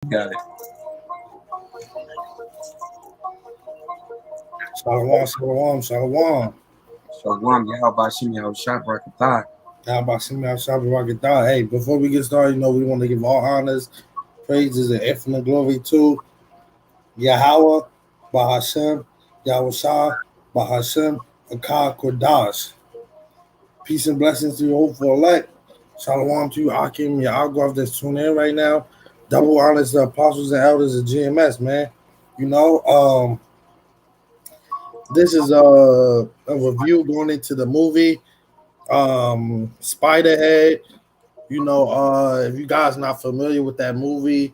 Got it. Shalom, shalom, shalom. Shalom, Yahawah Shem Yahushua Barakatah. How about some outside rocket dog? Hey, before we get started, we want to give all honors, praises, and infinite glory to Yahawah, Bahashem, Yahushua, Bahashem, Akar Kodash. Peace and blessings to you, hopeful elect. Shalom to you, Akim, Yahagov that's tuning in right now. Double honors to the apostles and elders of GMS, man. You know, this is a review going into the movie Spiderhead. If you guys not familiar with that movie,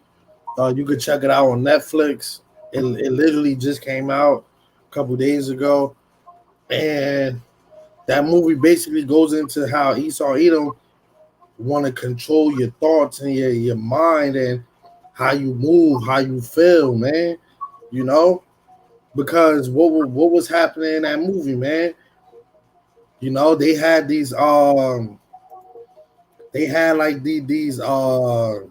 you could check it out on Netflix. It literally just came out a couple days ago, and that movie basically goes into how Esau Edom want to control your thoughts and your mind and how you move, how you feel, man. You know, because what was happening in that movie, man? They had like these little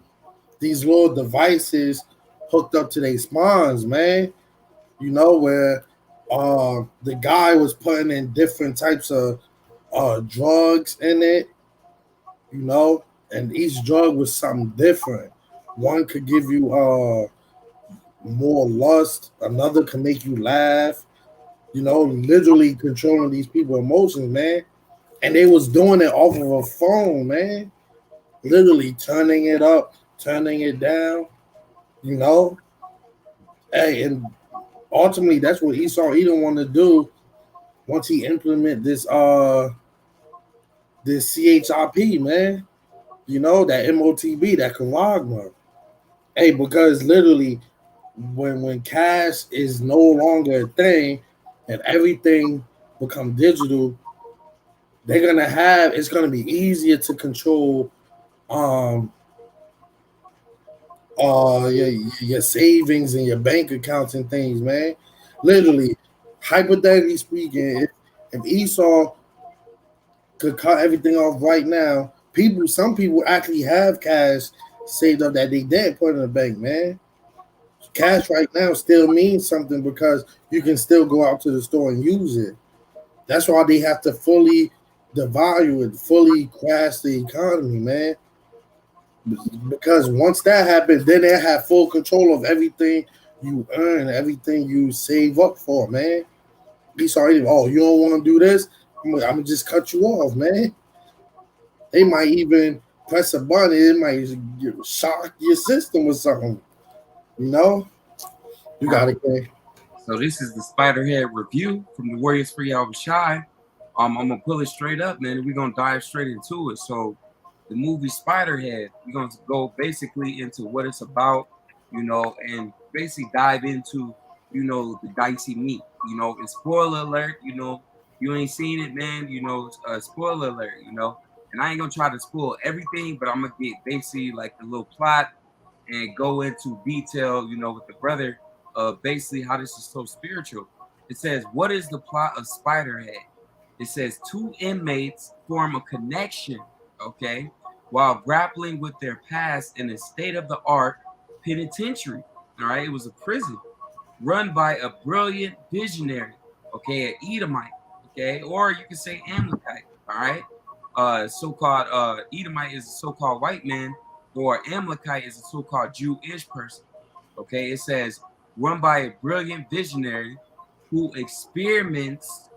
devices hooked up to their spawns, man. Where the guy was putting in different types of drugs in it, and each drug was something different. One could give you more lust, another can make you laugh, literally controlling these people's emotions, man. And they was doing it off of a phone, man. Literally turning it up, turning it down, you know. Hey, and ultimately that's what Esau Edom want to do once he implement this CHIP, man. That MOTB, that Karagma. Hey, because literally when cash is no longer a thing and everything become digital, it's gonna be easier to control um your savings and your bank accounts and things, man. Literally, hypothetically speaking, if Esau could cut everything off right now, some people actually have cash saved up that they didn't put in the bank, man. Cash right now still means something because you can still go out to the store and use it. That's why they have to fully devalue it, fully crash the economy, man. Because once that happens, then they have full control of everything you earn, everything you save up for, man. He's already, oh, you don't want to do this? I'm gonna just cut you off, man. They might even press a button, it might shock your system or something. You know, you All right. gotta get. So this is the Spiderhead review from the Warriors for Yahushua. I'm gonna pull it straight up, man, and we're gonna dive straight into it. So the movie Spiderhead, we're gonna go basically into what it's about, and basically dive into, the dicey meat. And spoiler alert, you ain't seen it, man. Spoiler alert, And I ain't gonna try to spoil everything, but I'm gonna get basically like the little plot and go into detail, with the brother of basically how this is so spiritual. It says, what is the plot of Spiderhead? It says two inmates form a connection, okay, while grappling with their past in a state of the art penitentiary. All right, it was a prison run by a brilliant visionary, okay, an Edomite, okay, or you can say Amalekite, all right. So-called Edomite is a so-called white man, or Amalekite is a so-called Jewish person. Okay, it says run by a brilliant visionary who experiments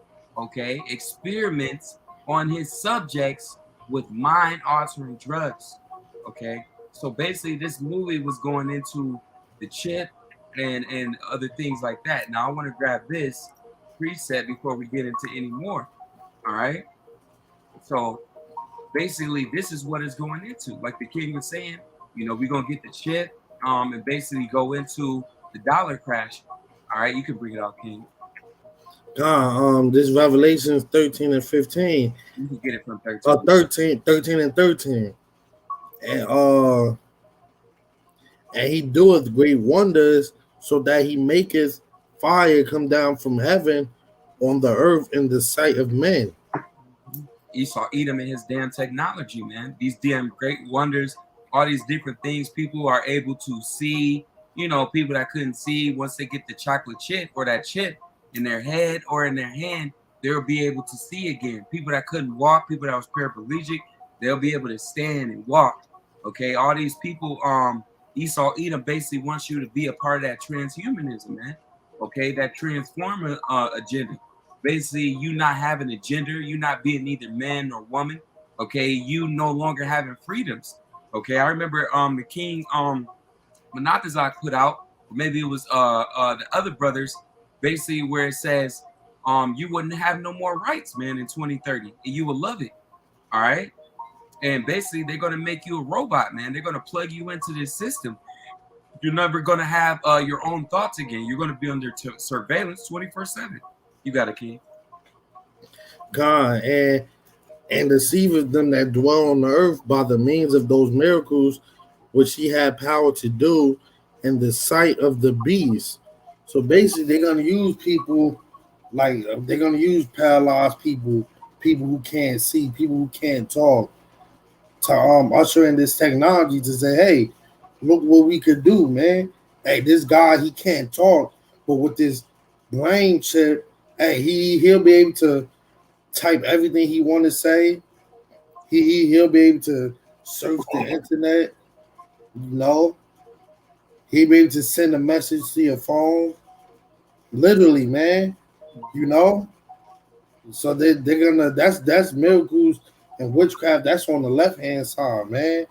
on his subjects with mind-altering drugs. Okay, so basically, this movie was going into the chip and other things like that. Now, I want to grab this preset before we get into any more. All right, so basically this is what it's going into. Like the king was saying, we're gonna get the chip, and basically go into the dollar crash. All right, you can bring it out, King. This Revelations 13 and 15. You can get it from 13. 13 and 13. And he doeth great wonders, so that he maketh fire come down from heaven on the earth in the sight of men. Esau Edom and his damn technology, man. These damn great wonders all these different things. People are able to see, people that couldn't see, once they get the chocolate chip or that chip in their head or in their hand, they'll be able to see again. People that couldn't walk, people that was paraplegic, they'll be able to stand and walk. Okay, all these people, Esau Edom basically wants you to be a part of that transhumanism, man. Okay, that transformer agenda. Basically, you not having a gender, you not being either man or woman. Okay, you no longer having freedoms. Okay, I remember the king Monatazak put out, or maybe it was the other brothers, basically where it says you wouldn't have no more rights, man, in 2030, and you will love it. All right. And basically, they're gonna make you a robot, man. They're gonna plug you into this system. You're never gonna have your own thoughts again. You're gonna be under surveillance 24/7. You got a key. God, and deceiveth them that dwell on the earth by the means of those miracles which he had power to do in the sight of the beast. So basically, they're gonna use people like they're gonna use paralyzed people, people who can't see, people who can't talk, to usher in this technology to say, hey, look what we could do, man. Hey, this guy he can't talk, but with this brain chip, hey, he'll be able to type everything he want to say. He'll be able to surf the internet. You know, he'll be able to send a message to your phone. Literally, man. You know, so they're gonna that's miracles and witchcraft. That's on the left hand side, man.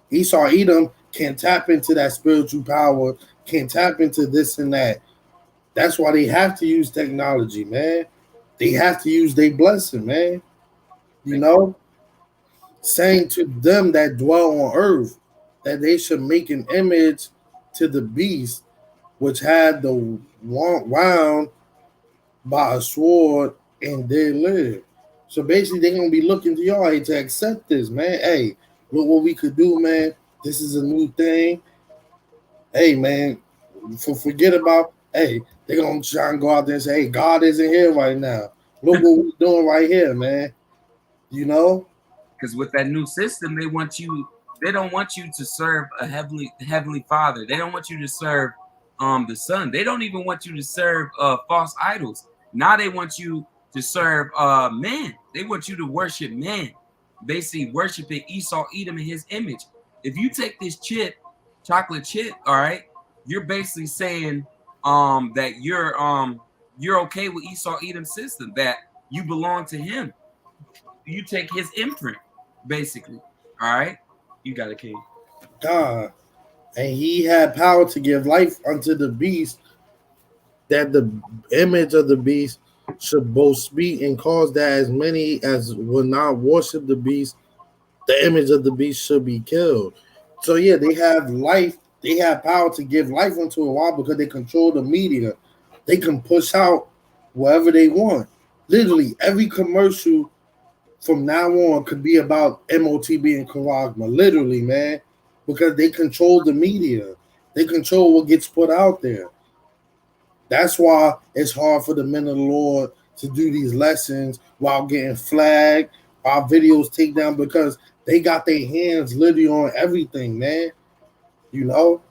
Esau Edom can tap into that spiritual power, can tap into this and that. That's why they have to use technology, man. They have to use their blessing, man. You know, saying to them that dwell on earth that they should make an image to the beast, which had the wound by a sword and did live. So basically, they're gonna be looking to y'all hey, to accept this, man. Hey, look what we could do, man. This is a new thing. Hey, man, forget about. Hey, they're gonna try and go out there and say, "Hey, God isn't here right now. Look what we're doing right here, man." You know, Because with that new system, they don't want you to serve a heavenly father. They don't want you to serve the son. They don't even want you to serve false idols. Now they want you to serve man. They want you to worship man. Basically worshiping Esau Edom in his image. If you take this chip, chocolate chip, all right, you're basically saying that you're okay with Esau Edom's system, that you belong to him. You take his imprint, basically. All right, you got a king. God, and he had power to give life unto the beast, that the image of the beast should both speak and cause that as many as will not worship the beast, the image of the beast should be killed. So yeah, they have life. They have power to give life unto a while because they control the media. They can push out whatever they want. Literally, every commercial from now on could be about MOTB and Karagma. Literally, man, because they control the media. They control what gets put out there. That's why it's hard for the men of the Lord to do these lessons while getting flagged, while videos take down, because they got their hands literally on everything, man. You know,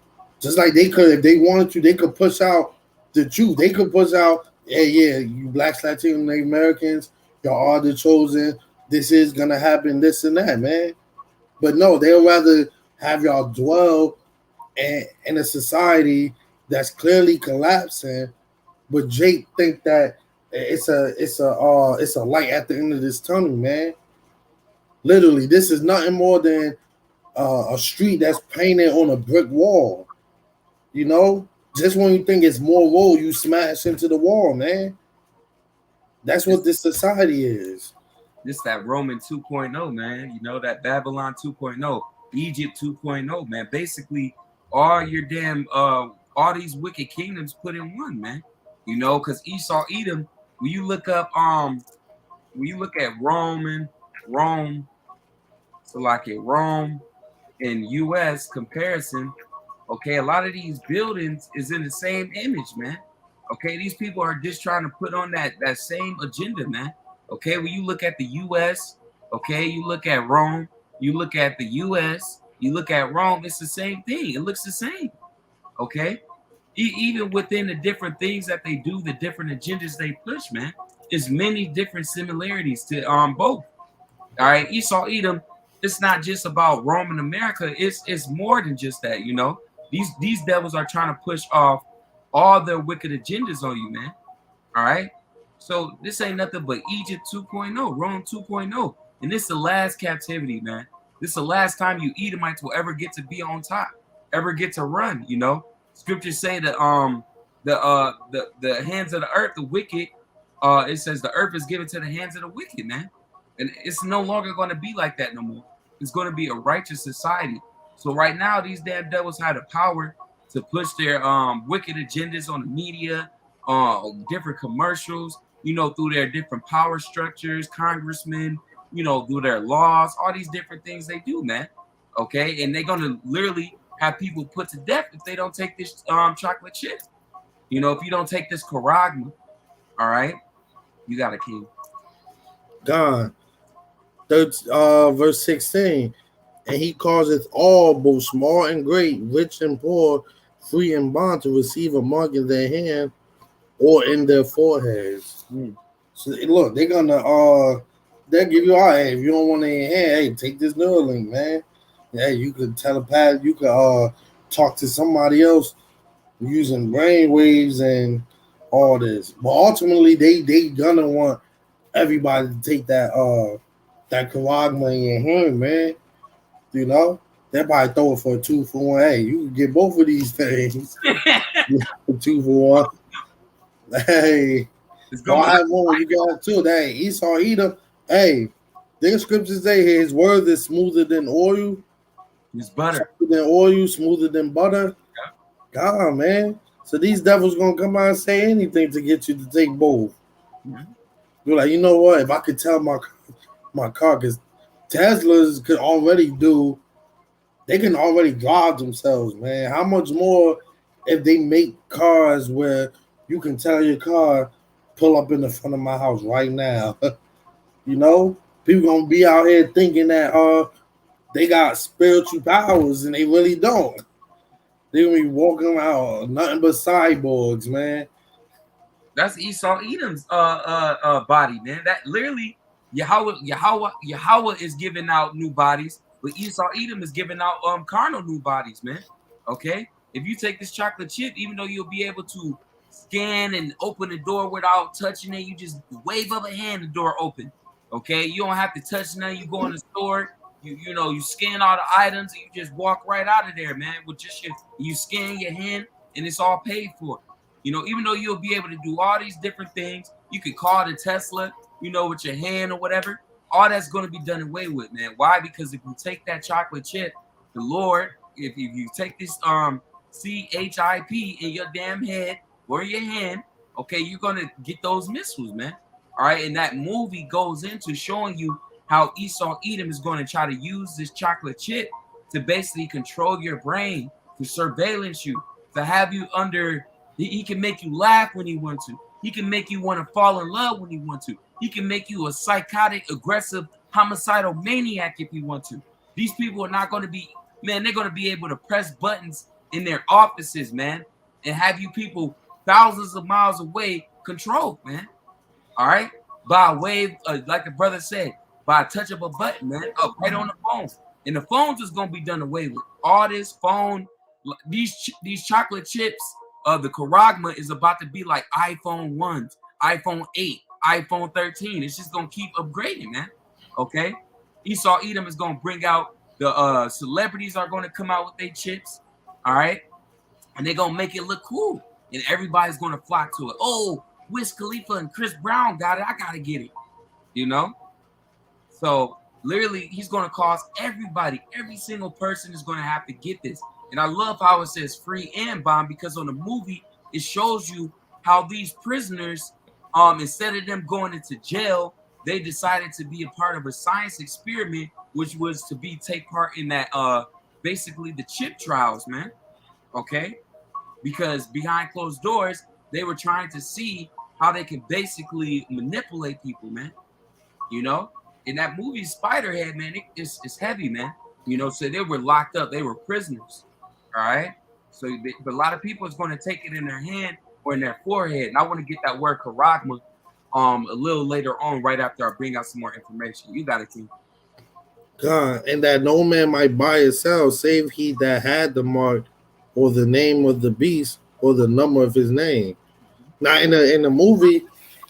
just like they could, if they wanted to, they could push out the truth. They could push out, yeah, you blacks, Latino, Native Americans, y'all are the chosen. This is gonna happen, this and that, man. But no, they'll rather have y'all dwell in a society that's clearly collapsing. But Jake think that it's a light at the end of this tunnel, man. Literally, this is nothing more than a street that's painted on a brick wall. You know, just when you think it's more road, you smash into the wall, man. That's what this society is. This that Roman 2.0, man. You know, that Babylon 2.0, Egypt 2.0, man. Basically, all your damn all these wicked kingdoms put in one, man. You know, because Esau Edom, when you look up when you look at Rome, so like at Rome and US comparison, okay, a lot of these buildings is in the same image, man. Okay, these people are just trying to put on that same agenda, man. Okay, when you look at the US, okay, you look at Rome, you look at the US, You look at Rome, it's the same thing. It looks the same. Okay. Even within the different things that they do, the different agendas they push, man, there's many different similarities to both. All right, Esau Edom. It's not just about Rome and America. It's more than just that. You know, these devils are trying to push off all their wicked agendas on you, man. All right. So this ain't nothing but Egypt 2.0, Rome 2.0. And this is the last captivity, man. This is the last time you Edomites will ever get to be on top, ever get to run, you know. Scriptures say that the hands of the earth, the wicked, it says the earth is given to the hands of the wicked, man. And it's no longer going to be like that no more. It's going to be a righteous society. So right now, these damn devils have the power to push their wicked agendas on the media, different commercials, you know, through their different power structures, congressmen, you know, through their laws, all these different things they do, man. Okay, and they're gonna literally have people put to death if they don't take this chocolate chip. You know, if you don't take this charagma, all right, you got a king. God. Verse 16. And he causeth all, both small and great, rich and poor, free and bond, to receive a mark in their hand or in their foreheads. So look, they're gonna they'll give you all, hey, if you don't want it in your hand, hey, take this Neuralink, man. Yeah, you could telepath, you could talk to somebody else using brain waves and all this. But ultimately they gonna want everybody to take that charagma in your hand, man. You know? They probably throw it for a 2-for-1. Hey, you can get both of these things. 2-for-1. Hey, I have one. You got two. Hey, Esau Edom. Hey, the scriptures say his word is smoother than oil. It's butter. Smoother than oil, smoother than butter. Yeah. God, man. So these devils gonna come out and say anything to get you to take both. Mm-hmm. You're like, you know what? If I could tell my car, because Teslas could already do, they can already drive themselves, man. How much more if they make cars where you can tell your car, pull up in the front of my house right now? You know, people gonna be out here thinking that they got spiritual powers and they really don't. They gonna be walking around nothing but cyborgs, man. That's Esau Edom's body, man. That literally YAHAWAH is giving out new bodies, but Esau Edom is giving out carnal new bodies, man. Okay, if you take this chocolate chip, even though you'll be able to scan and open the door without touching it, you just wave of a hand, the door open. Okay, you don't have to touch nothing. You go in the store, you know, you scan all the items, and you just walk right out of there, man. With just you scan your hand, and it's all paid for. You know, even though you'll be able to do all these different things, you can call the Tesla, you know, with your hand or whatever. All that's going to be done away with, man. Why? Because if you take that chocolate chip, the Lord, if you take this CHIP in your damn head or your hand, okay, you're going to get those missiles, man. All right, and that movie goes into showing you how Esau Edom is going to try to use this chocolate chip to basically control your brain, to surveillance you, to have you under. He can make you laugh when he wants to. He can make you want to fall in love when he wants to. He can make you a psychotic, aggressive, homicidal maniac if he wants to. These people are not going to be, man, they're going to be able to press buttons in their offices, man, and have you people thousands of miles away controlled, man. All right? By a wave, like the brother said, by a touch of a button, man, up right on the phone. And the phones is going to be done away with. All this phone, these chocolate chips, the charagma is about to be like iPhone 1s, iPhone 8, iPhone 13. It's just going to keep upgrading, man. Okay? Esau Edom is going to bring out the celebrities are going to come out with their chips. All right? And they're going to make it look cool. And everybody's going to flock to it. Oh, Wiz Khalifa and Chris Brown got it. I got to get it. You know? So, literally, he's going to cause everybody, every single person is going to have to get this. And I love how it says free and bond, because on the movie, it shows you how these prisoners, instead of them going into jail, they decided to be a part of a science experiment, which was to take part in that, basically the chip trials, man. Okay? Because behind closed doors, they were trying to see how they could basically manipulate people, man. You know? In that movie, Spiderhead, man, it's heavy, man. You know, so they were locked up. They were prisoners. All right. So but a lot of people is going to take it in their hand or in their forehead. And I want to get that word charagma a little later on, right after I bring out some more information. You got it, King. God, and that no man might buy or sell, save he that had the mark, or the name of the beast, or the number of his name. Now, in the movie,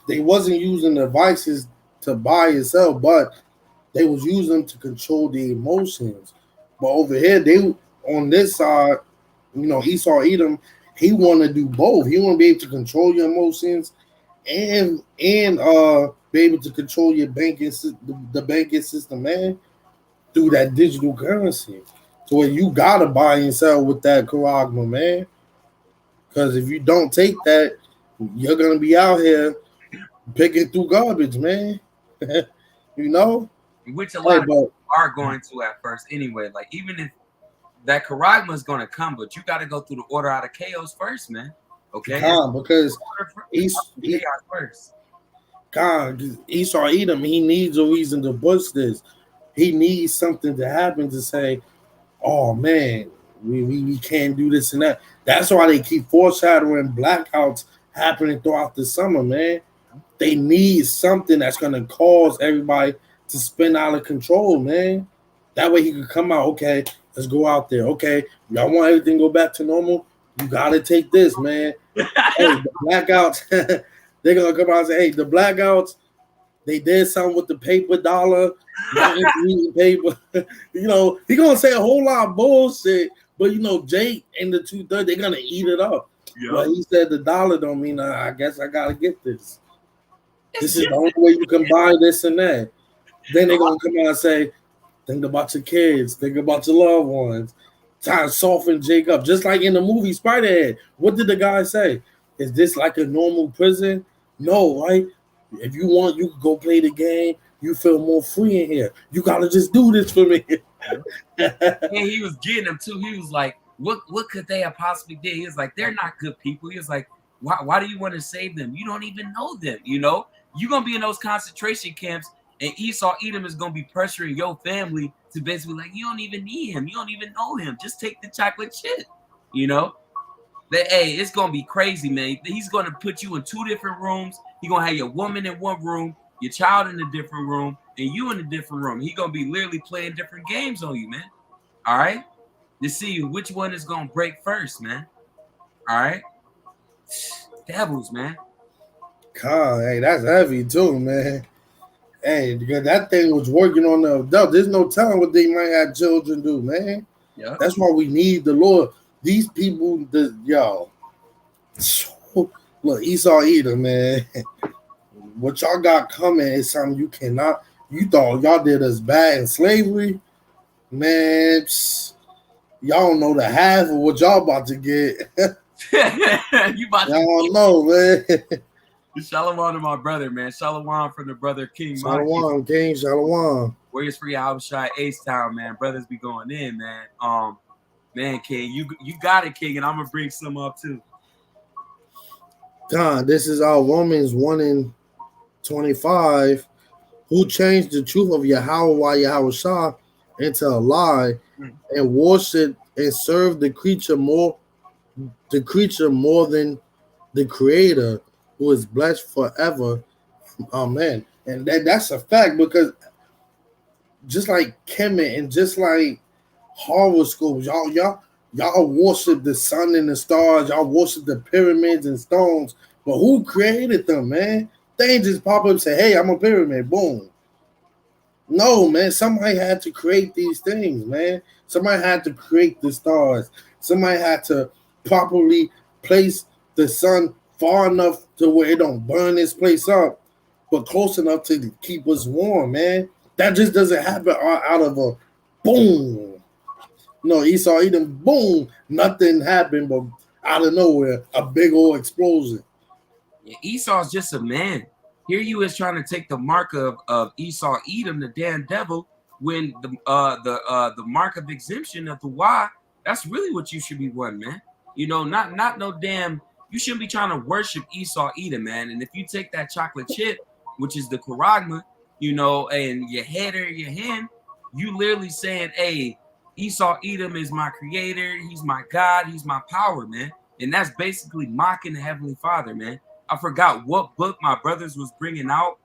they wasn't using the devices to buy and sell, but they was using them to control the emotions. But over here, they on this side, you know, Esau Edom, he want to do both. He want to be able to control your emotions and be able to control your the banking system, man, through that digital currency. So where you gotta buy and sell with that charagma, man. Because if you don't take that, you're gonna be out here picking through garbage, man. You know? Which a Hey, lot of but people are going to at first anyway. Like, even if that charagma is going to come, but you got to go through the order out of chaos first, man. Okay? It's because chaos first. God, Esau Edom, he needs a reason to push this. He needs something to happen to say, oh man, we can't do this and that. That's why they keep foreshadowing blackouts happening throughout the summer, man. They need something that's gonna cause everybody to spin out of control, man. That way he could come out, okay, let's go out there. Okay, y'all want everything to go back to normal? You gotta take this, man. Hey, the blackouts, they're gonna come out and say, hey, the blackouts, they did something with the paper dollar, paper. You know, he gonna say a whole lot of bullshit, but you know, Jake and the 230, they're gonna eat it up. Yep. Well, he said the dollar don't mean I guess I gotta get this. This is the only way you can buy this and that. Then they're gonna come out and say, think about your kids, think about your loved ones. Trying to soften Jake up. Just like in the movie Spiderhead. What did the guy say? Is this like a normal prison? No, right? If you want, you can go play the game. You feel more free in here. You gotta just do this for me. And he was getting them too. He was like, what could they have possibly did? He was like, they're not good people. He was like, why do you want to save them? You don't even know them, you know? You're gonna be in those concentration camps, and Esau Edom is gonna be pressuring your family to basically like, you don't even need him, you don't even know him. Just take the chocolate chip, you know? That hey, it's gonna be crazy, man. He's gonna put you in 2 different rooms. He's gonna have your woman in one room, your child in a different room, and you in a different room. He's gonna be literally playing different games on you, man. All right, to see which one is gonna break first, man. All right, devils, man. God, hey, that's heavy too, man. Hey, because that thing was working on the adult. There's no telling what they might have children do, man. Yeah, that's why we need the Lord. These people, y'all. Look, Esau Edom, man. What y'all got coming is something you cannot. You thought y'all did us bad in slavery, man. Y'all don't know the half of what y'all about to get. You about y'all don't know, man. Shalom to my brother, man. Shalom from the brother King. Shalom, King. Shalom. Warriors for YAHAWAH, Ace Town, man. Brothers be going in, man. Man, King, you got it, King, and I'm gonna bring some up too. God, this is our Romans 1:25. Who changed the truth of YAHAWAH into a lie and worship and serve the creature more than the Creator, who is blessed forever. Amen. And that's a fact, because just like Kemet and just like horoscopes, y'all worship the sun and the stars, y'all worship the pyramids and stones, but who created them, man? They ain't just pop up and say, hey, I'm a pyramid, boom. No, man, somebody had to create these things, man. Somebody had to create the stars. Somebody had to properly place the sun far enough to where it don't burn this place up, but close enough to keep us warm, man. That just doesn't happen out of a boom. No, Esau Edom, boom, nothing happened, but out of nowhere, a big old explosion. Yeah, Esau's just a man. Here you is trying to take the mark of Esau Edom, the damn devil, when the mark of exemption of the Y, that's really what you should be wanting, man. You know, not no damn. You shouldn't be trying to worship Esau Edom, man. And if you take that chocolate chip, which is the charagma, you know, and your head or your hand, you literally saying, hey, Esau Edom is my creator, he's my God, he's my power, man. And that's basically mocking the Heavenly Father, man. I forgot what book my brothers was bringing out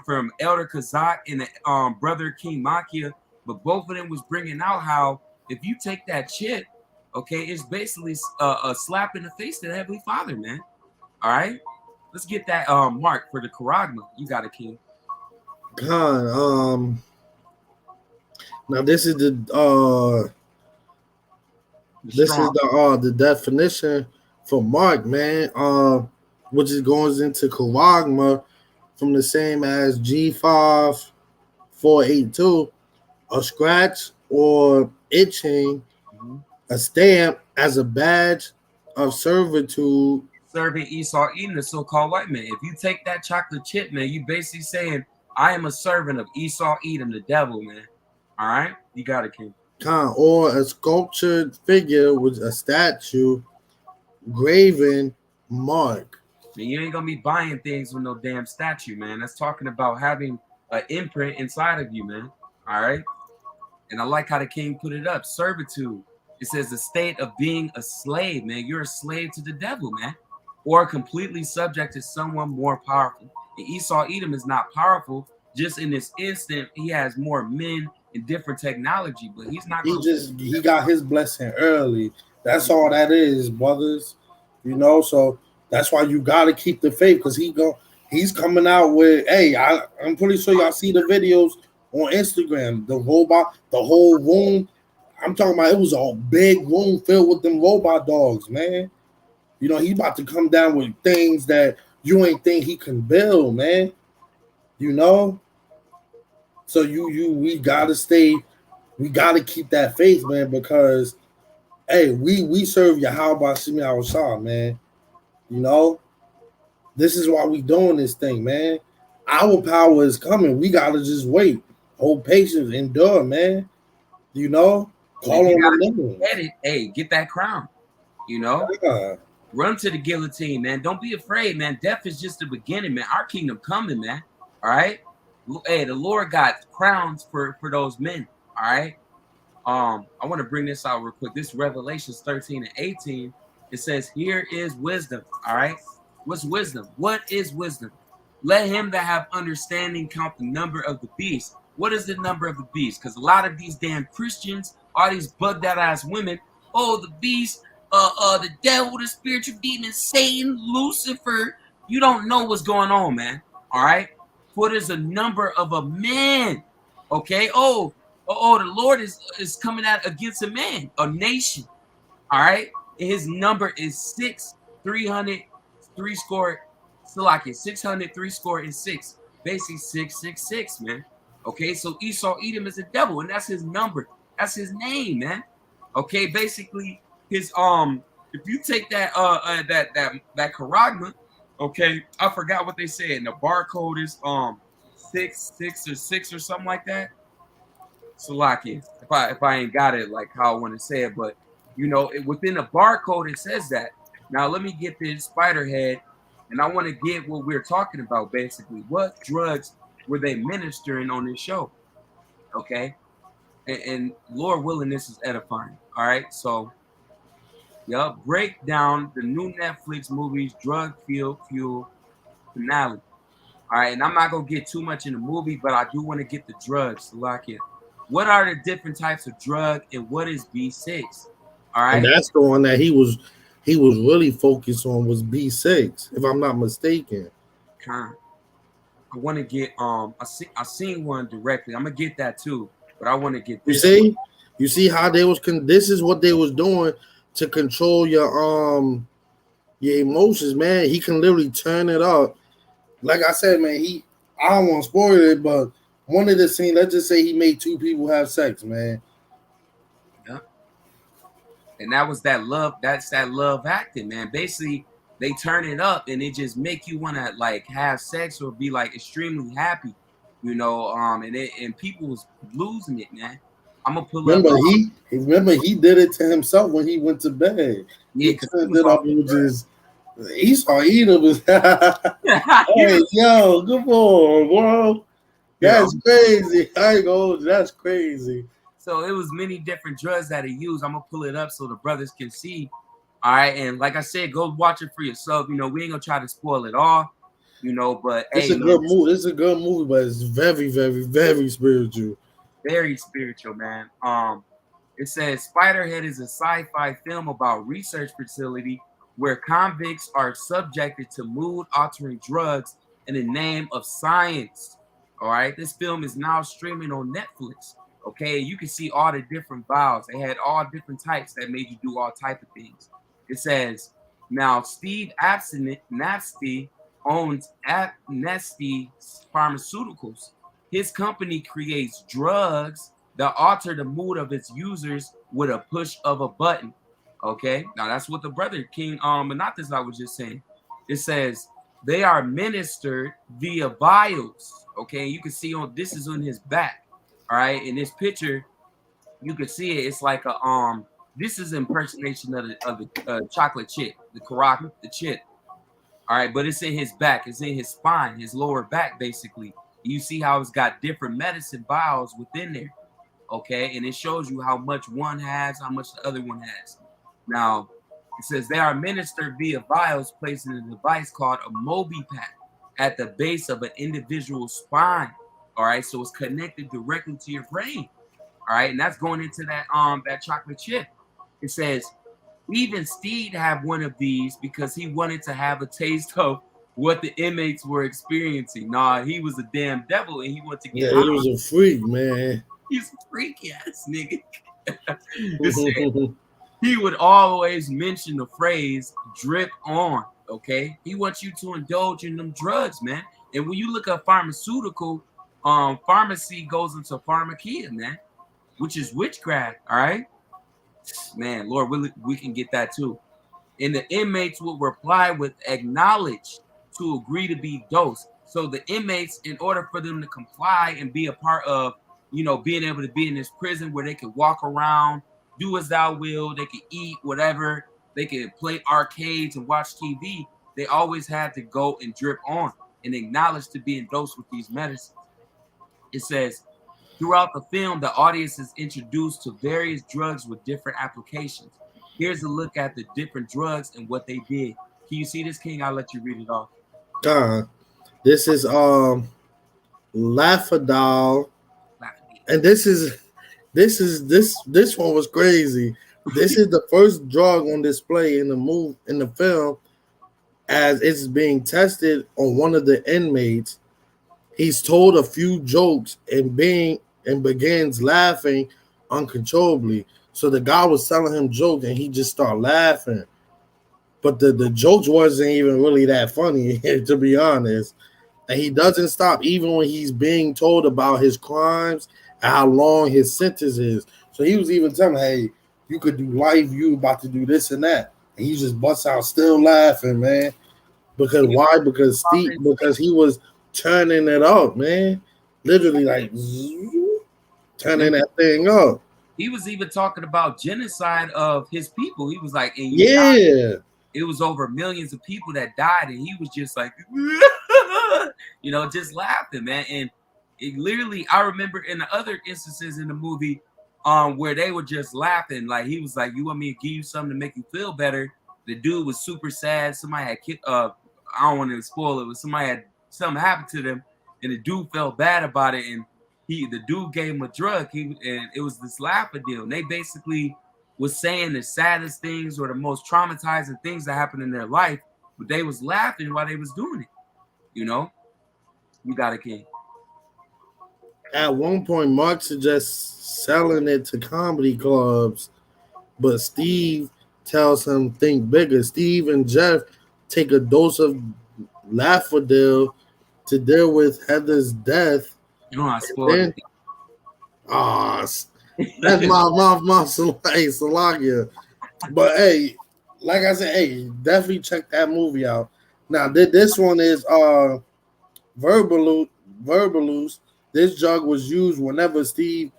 from Elder Kazak and the brother King Makia, but both of them was bringing out how if you take that chip, okay, it's basically a slap in the face to the Heavenly Father, man. All right, let's get that mark for the Karagma. You got it, King. Con, now this is the definition for mark, man. Which is goes into Karagma from the same as G5482, a scratch or itching, a stamp as a badge of servitude. Serving Esau Edom, the so-called white man. If you take that chocolate chip, man, you basically saying, I am a servant of Esau Edom, the devil, man. All right? You got it, King. Or a sculptured figure with a statue, graven mark. And you ain't gonna be buying things with no damn statue, man. That's talking about having an imprint inside of you, man. All right? And I like how the King put it up. Servitude. It says the state of being a slave, man. You're a slave to the devil, man. Or completely subject to someone more powerful. And Esau Edom is not powerful. Just in this instant, he has more men and different technology, but he's not. He got his blessing early. That's all that is, brothers. You know, so that's why you gotta keep the faith, because he's coming out with. Hey, I'm pretty sure y'all see the videos on Instagram. The robot, the whole room. I'm talking about, it was a big room filled with them robot dogs, man. You know, he about to come down with things that you ain't think he can build, man. You know? So we gotta keep that faith, man, because hey, we serve YAHAWAH Shimi Awashah, man. You know? This is why we doing this thing, man. Our power is coming. We gotta just wait. Hold patience, endure, man. You know? Call on the name. Hey, get that crown. You know? Yeah. Run to the guillotine, man. Don't be afraid, man. Death is just the beginning, man. Our kingdom coming, man. All right? Hey, the Lord got crowns for those men. All right? I want to bring this out real quick. This Revelations 13 and 18. It says, here is wisdom. All right? What's wisdom? What is wisdom? Let him that have understanding count the number of the beast. What is the number of the beast? Because a lot of these damn Christians, all these bugged out ass women, oh, the beast, the devil, the spiritual demon, Satan, Lucifer. You don't know what's going on, man. All right? What is a number of a man? Okay? Oh, the Lord is coming out against a man, a nation. All right? And his number is 603 score. Salaki, 603 score and 6. Basically 666, man. Okay, so Esau Edom is a devil, and that's his number. That's his name, man. Okay, basically his if you take that that Karagma, okay, I forgot what they said. And the barcode is 6 or something like that. Salaki, if I ain't got it like how I want to say it, but you know, within the barcode it says that. Now let me get this Spiderhead, and I want to get what we're talking about basically. What drugs were they ministering on this show? Okay, and Lord willing, this is edifying. All right, so yeah, break down the new Netflix movies, Drug Fuel finale. All right, and I'm not gonna get too much in the movie, but I do want to get the drugs to lock in. What are the different types of drug, and what is B6? All right, and that's the one that he was really focused on, was B6, if I'm not mistaken. I want to get I seen one directly. I'm gonna get that too, but I want to get this. You see how they was this is what they was doing to control your emotions, man. He can literally turn it up. Like I said, man, I don't want to spoil it, but one of the scenes, let's just say he made two people have sex, man. Yeah. And that was that love. That's that love acting, man. Basically, they turn it up and it just make you want to like have sex or be like extremely happy, you know. And people was losing it, man. I'm gonna pull remember up. Remember he did it to himself when he went to bed. Yeah, he turned it up and just Esau Edom was hey, yo, come on, bro. That's crazy. I ain't gonna, that's crazy. So it was many different drugs that he used. I'm gonna pull it up so the brothers can see. All right, and like I said, go watch it for yourself. You know, we ain't gonna try to spoil it all. You know, but It's hey, a good man, movie. It's a good movie, but it's very, very, very spiritual. very spiritual, man. It says Spiderhead is a sci-fi film about research facility where convicts are subjected to mood-altering drugs in the name of science. All right, this film is now streaming on Netflix. Okay, you can see all the different vials. They had all different types that made you do all type of things. It says now Steve Abstinent Nasty owns Nasty Pharmaceuticals. His company creates drugs that alter the mood of its users with a push of a button. Okay, now that's what the brother King Monathis I was just saying. It says they are ministered via vials. Okay, you can see on this is on his back. All right, in this picture, you can see it. It's like a This is impersonation of the chocolate chip, the Karak, the chip. All right, but it's in his back. It's in his spine, his lower back, basically. You see how it's got different medicine vials within there. Okay, and it shows you how much one has, how much the other one has. Now, it says they are administered via vials placed in a device called a MobiPack at the base of an individual's spine. All right, so it's connected directly to your brain. All right, and that's going into that chocolate chip. It says even Steed had one of these because he wanted to have a taste of what the inmates were experiencing. Nah, he was a damn devil and he wanted to get Yeah, high. he was a freak, man. He's a freaky ass nigga. It said he would always mention the phrase drip on. Okay. He wants you to indulge in them drugs, man. And when you look at pharmaceutical, pharmacy goes into pharmakia, man, which is witchcraft. All right. Man, Lord, we can get that too. And the inmates would reply with acknowledge to agree to be dosed. So the inmates, in order for them to comply and be a part of, being able to be in this prison where they could walk around, do as thou will, they could eat whatever, they could play arcades and watch TV, they always had to go and drip on and acknowledge to being dosed with these medicines. It says, throughout the film, the audience is introduced to various drugs with different applications. Here's a look at the different drugs and what they did. Can you see this, King? I'll let you read it off. God, this is Lafadal, and this one was crazy. This is the first drug on display in the film as it's being tested on one of the inmates. He's told a few jokes and begins laughing uncontrollably. So the guy was telling him jokes and he just started laughing. But the jokes wasn't even really that funny, to be honest. And he doesn't stop even when he's being told about his crimes and how long his sentence is. So he was even telling, hey, you could do life, you about to do this and that. And he just busts out still laughing, man. Because why? Because he was turning it up, man. Literally like turning that thing up. He was even talking about genocide of his people. He was like, and yeah, it was over millions of people that died, and he was just like, just laughing, man. And it literally, I remember in the other instances in the movie, where they were just laughing. Like he was like, "You want me to give you something to make you feel better?" The dude was super sad. Somebody had I don't want to spoil it, but somebody had something happened to them, and the dude felt bad about it, and the dude gave him a drug. And it was this laughter deal. And they basically was saying the saddest things or the most traumatizing things that happened in their life, but they was laughing while they was doing it. You got a King. At one point, Mark suggests selling it to comedy clubs, but Steve tells him think bigger. Steve and Jeff take a dose of Lafadil to deal with Heather's death. You know, I spoiled it. That's my Salakia. But hey, like I said, hey, definitely check that movie out. Now, this one is Verbaluse. This drug was used whenever Steve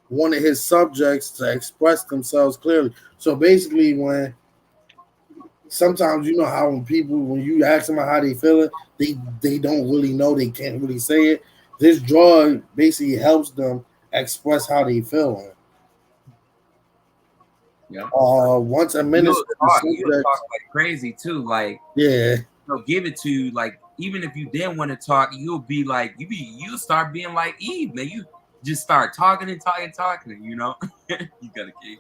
wanted his subjects to express themselves clearly. So basically, when sometimes you know how when you ask them how they feel it, they don't really know, they can't really say it. This drug basically helps them express how they feel. Yeah. Once administered the You'll subject, talk like crazy too. Like yeah, they'll give it to you. Like even if you didn't want to talk, you'll be like you'll start being like Eve, man. You just start talking and talking. You know, you gotta keep.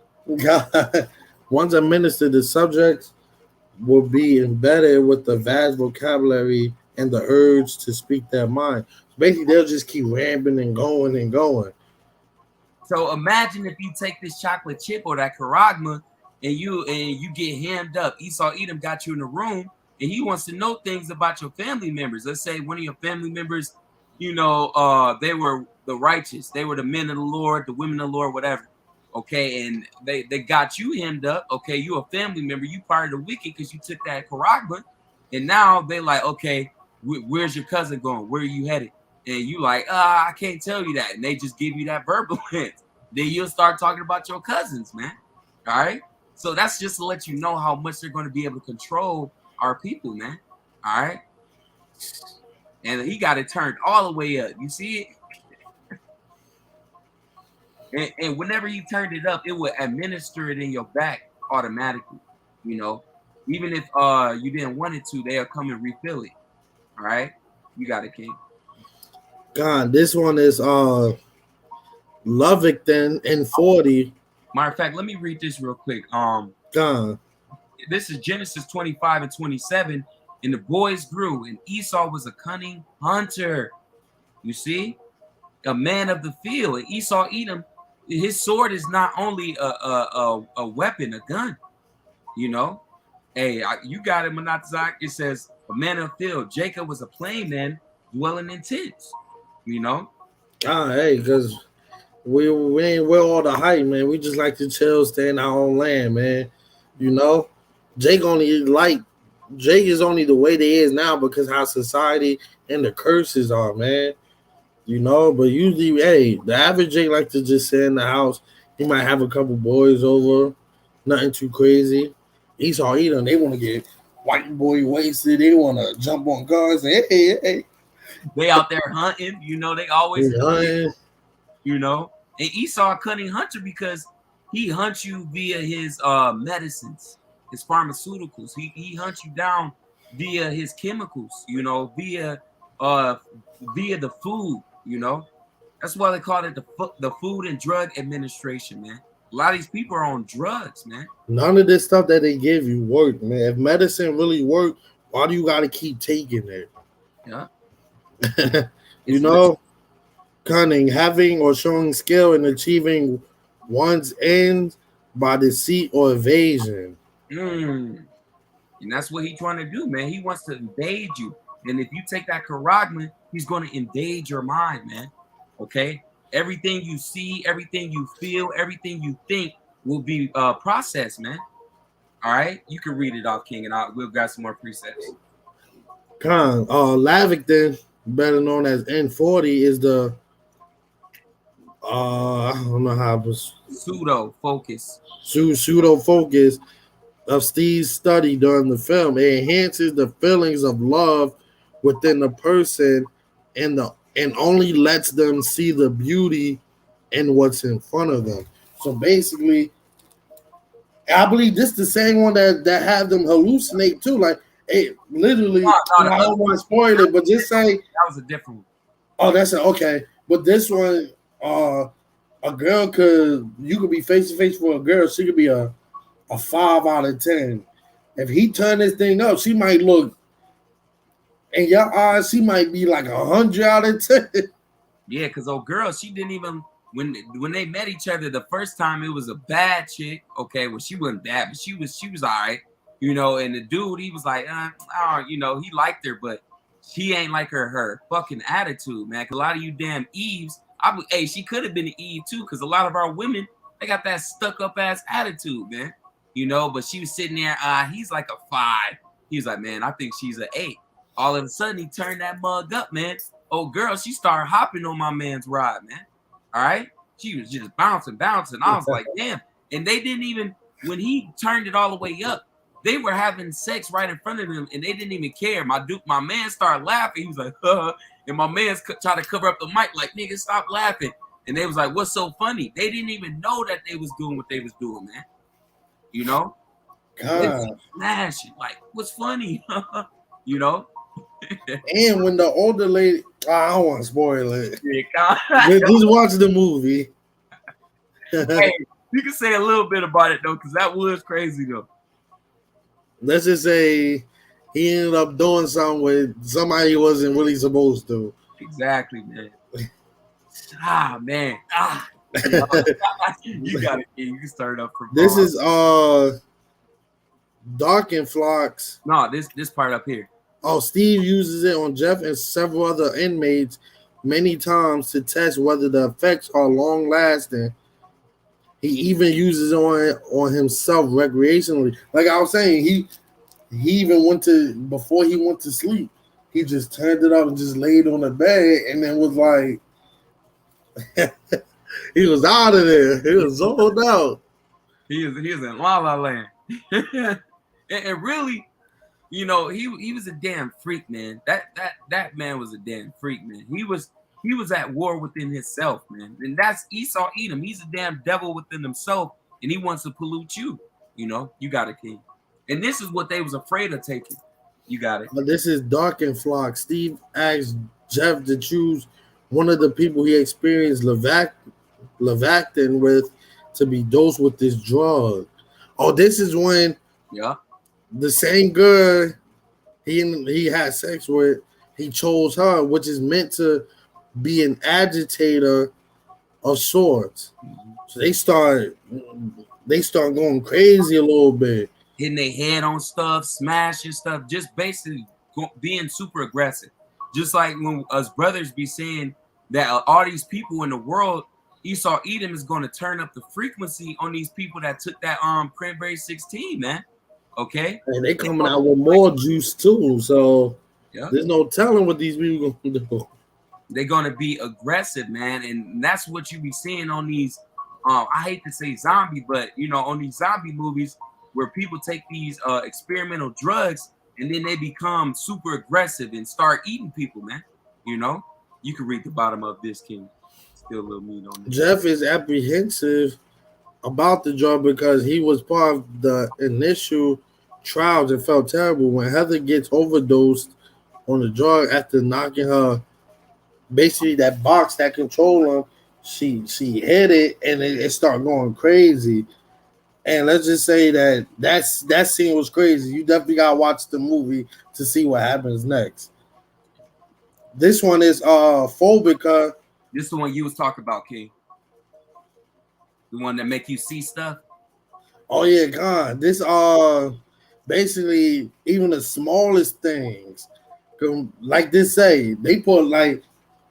once administered the subject will be embedded with the vast vocabulary and the urge to speak their mind. Basically, they'll just keep rambling and going and going. So imagine if you take this chocolate chip or that karagma and you get hammed up. Esau Edom got you in the room and he wants to know things about your family members. Let's say one of your family members, they were the righteous, they were the men of the Lord, the women of the Lord, whatever. Okay, and they got you hemmed up. Okay, you a family member, you part of the wicked because you took that karagma, and now they like, okay, where's your cousin going? Where are you headed? And you like, I can't tell you that. And they just give you that verbal hint. Then you'll start talking about your cousins, man. All right. So that's just to let you know how much they're going to be able to control our people, man. All right. And he got it turned all the way up. You see it? And whenever you turned it up, it would administer it in your back automatically. You know, even if you didn't want it to, they'll come and refill it. All right. You got it, King. God, this one is Lovington in 40. Matter of fact, let me read this real quick. God. This is Genesis 25 and 27. And the boys grew, and Esau was a cunning hunter. You see, a man of the field. And Esau Edom, his sword is not only a weapon, a gun. You know, hey, you got it, Manatzak. It says a man of the field. Jacob was a plain man dwelling in tents. You know. Hey, because we ain't with all the hype, man. We just like to chill, stay in our own land, man. You know, Jake is only the way they is now because how society and the curses are, man. You know, but usually, hey, the average Jake like to just sit in the house. He might have a couple boys over, nothing too crazy. Esau Edom, they want to get white boy wasted. They want to jump on guns. And, hey. They out there hunting. You know, they always hunting. You know, and Esau a cunning hunter because he hunts you via his medicines, his pharmaceuticals. He hunts you down via his chemicals, you know, via the food, you know. That's why they call it the Food and Drug Administration, man. A lot of these people are on drugs, man. None of this stuff that they give you work, man. If medicine really worked, why do you got to keep taking it? Yeah. You know, cunning, having or showing skill in achieving one's ends by deceit or evasion. And that's what he's trying to do, man. He wants to invade you. And if you take that karagman, he's going to invade your mind, man. Okay? Everything you see, everything you feel, everything you think will be processed, man. All right? You can read it off, King, and we'll got some more precepts. Lavington, better known as N40, is the I don't know how it was pseudo focus of Steve's study during the film. It enhances the feelings of love within the person and only lets them see the beauty in what's in front of them. So basically, I believe this is the same one that have them hallucinate too. Like, hey, literally, I don't want to spoil it, but just say that was a different one. Oh, that's okay. But this one, a girl you could be face to face for a girl. She could be a 5 out of 10. If he turn this thing up, she might look in your eyes. She might be like 100 out of 10. Yeah, because old girl, she didn't even when they met each other the first time. It was a bad chick. Okay, well she wasn't bad, but she was all right. You know, and the dude, he was like, you know, he liked her, but she ain't like her fucking attitude, man. Cause a lot of you damn Eves, she could have been an Eve too, because a lot of our women, they got that stuck up ass attitude, man. You know, but she was sitting there, he's like a 5. He was like, man, I think she's an 8. All of a sudden, he turned that mug up, man. Oh, girl, she started hopping on my man's ride, man. All right? She was just bouncing. I was like, damn. And they didn't even, when he turned it all the way up, they were having sex right in front of them, and they didn't even care. My man started laughing. He was like, and my man tried to cover up the mic, like, nigga, stop laughing. And they was like, what's so funny? They didn't even know that they was doing what they was doing, man. You know, they God. smash it. Like, what's funny? You know, And when the older lady, I don't want to spoil it. yeah, Just watch the movie. hey, you can say a little bit about it though, because that was crazy though. Let's just say he ended up doing something with somebody he wasn't really supposed to. Exactly, man. Man. You know, you got it. You can start up from. This is Dark and Flocks. No, this part up here. Oh, Steve uses it on Jeff and several other inmates many times to test whether the effects are long lasting. He even uses it on himself recreationally. Like I was saying, he even went to before he went to sleep. He just turned it up and just laid on the bed and then was like, he was out of there. He was zoned out. He is in La La Land. and really, you know, he was a damn freak, man. That man was a damn freak, man. He was at war within himself, man. And that's Esau Edom. He's a damn devil within himself, and he wants to pollute you. You know, you got it, King. And this is what they was afraid of taking. You got it. But this is Dark and Flock. Steve asked Jeff to choose one of the people he experienced Levactin with to be dosed with this drug. Oh, this is when the same girl he had sex with, he chose her, which is meant to be an agitator of sorts. Mm-hmm. So they start going crazy a little bit, hitting their head on stuff, smashing stuff, just basically being super aggressive. Just like when us brothers be saying that all these people in the world, Esau Edom is going to turn up the frequency on these people that took that Cranberry 16, man. Okay, and they coming out with more juice too. So there's no telling what these people gonna do. They're gonna be aggressive, man, and that's what you be seeing on these. I hate to say zombie, but you know, on these zombie movies where people take these experimental drugs and then they become super aggressive and start eating people, man. You know, you can read the bottom of this, King. Still a little meat on this. Jeff is apprehensive about the drug because he was part of the initial trials and felt terrible when Heather gets overdosed on the drug after knocking her, basically that box that control him. She hit it and it started going crazy. And let's just say that scene was crazy. You definitely gotta watch the movie to see what happens next. This one is Phobica. This is the one you was talking about, King. The one that make you see stuff. Oh yeah, God. This basically even the smallest things. Like they say, they put like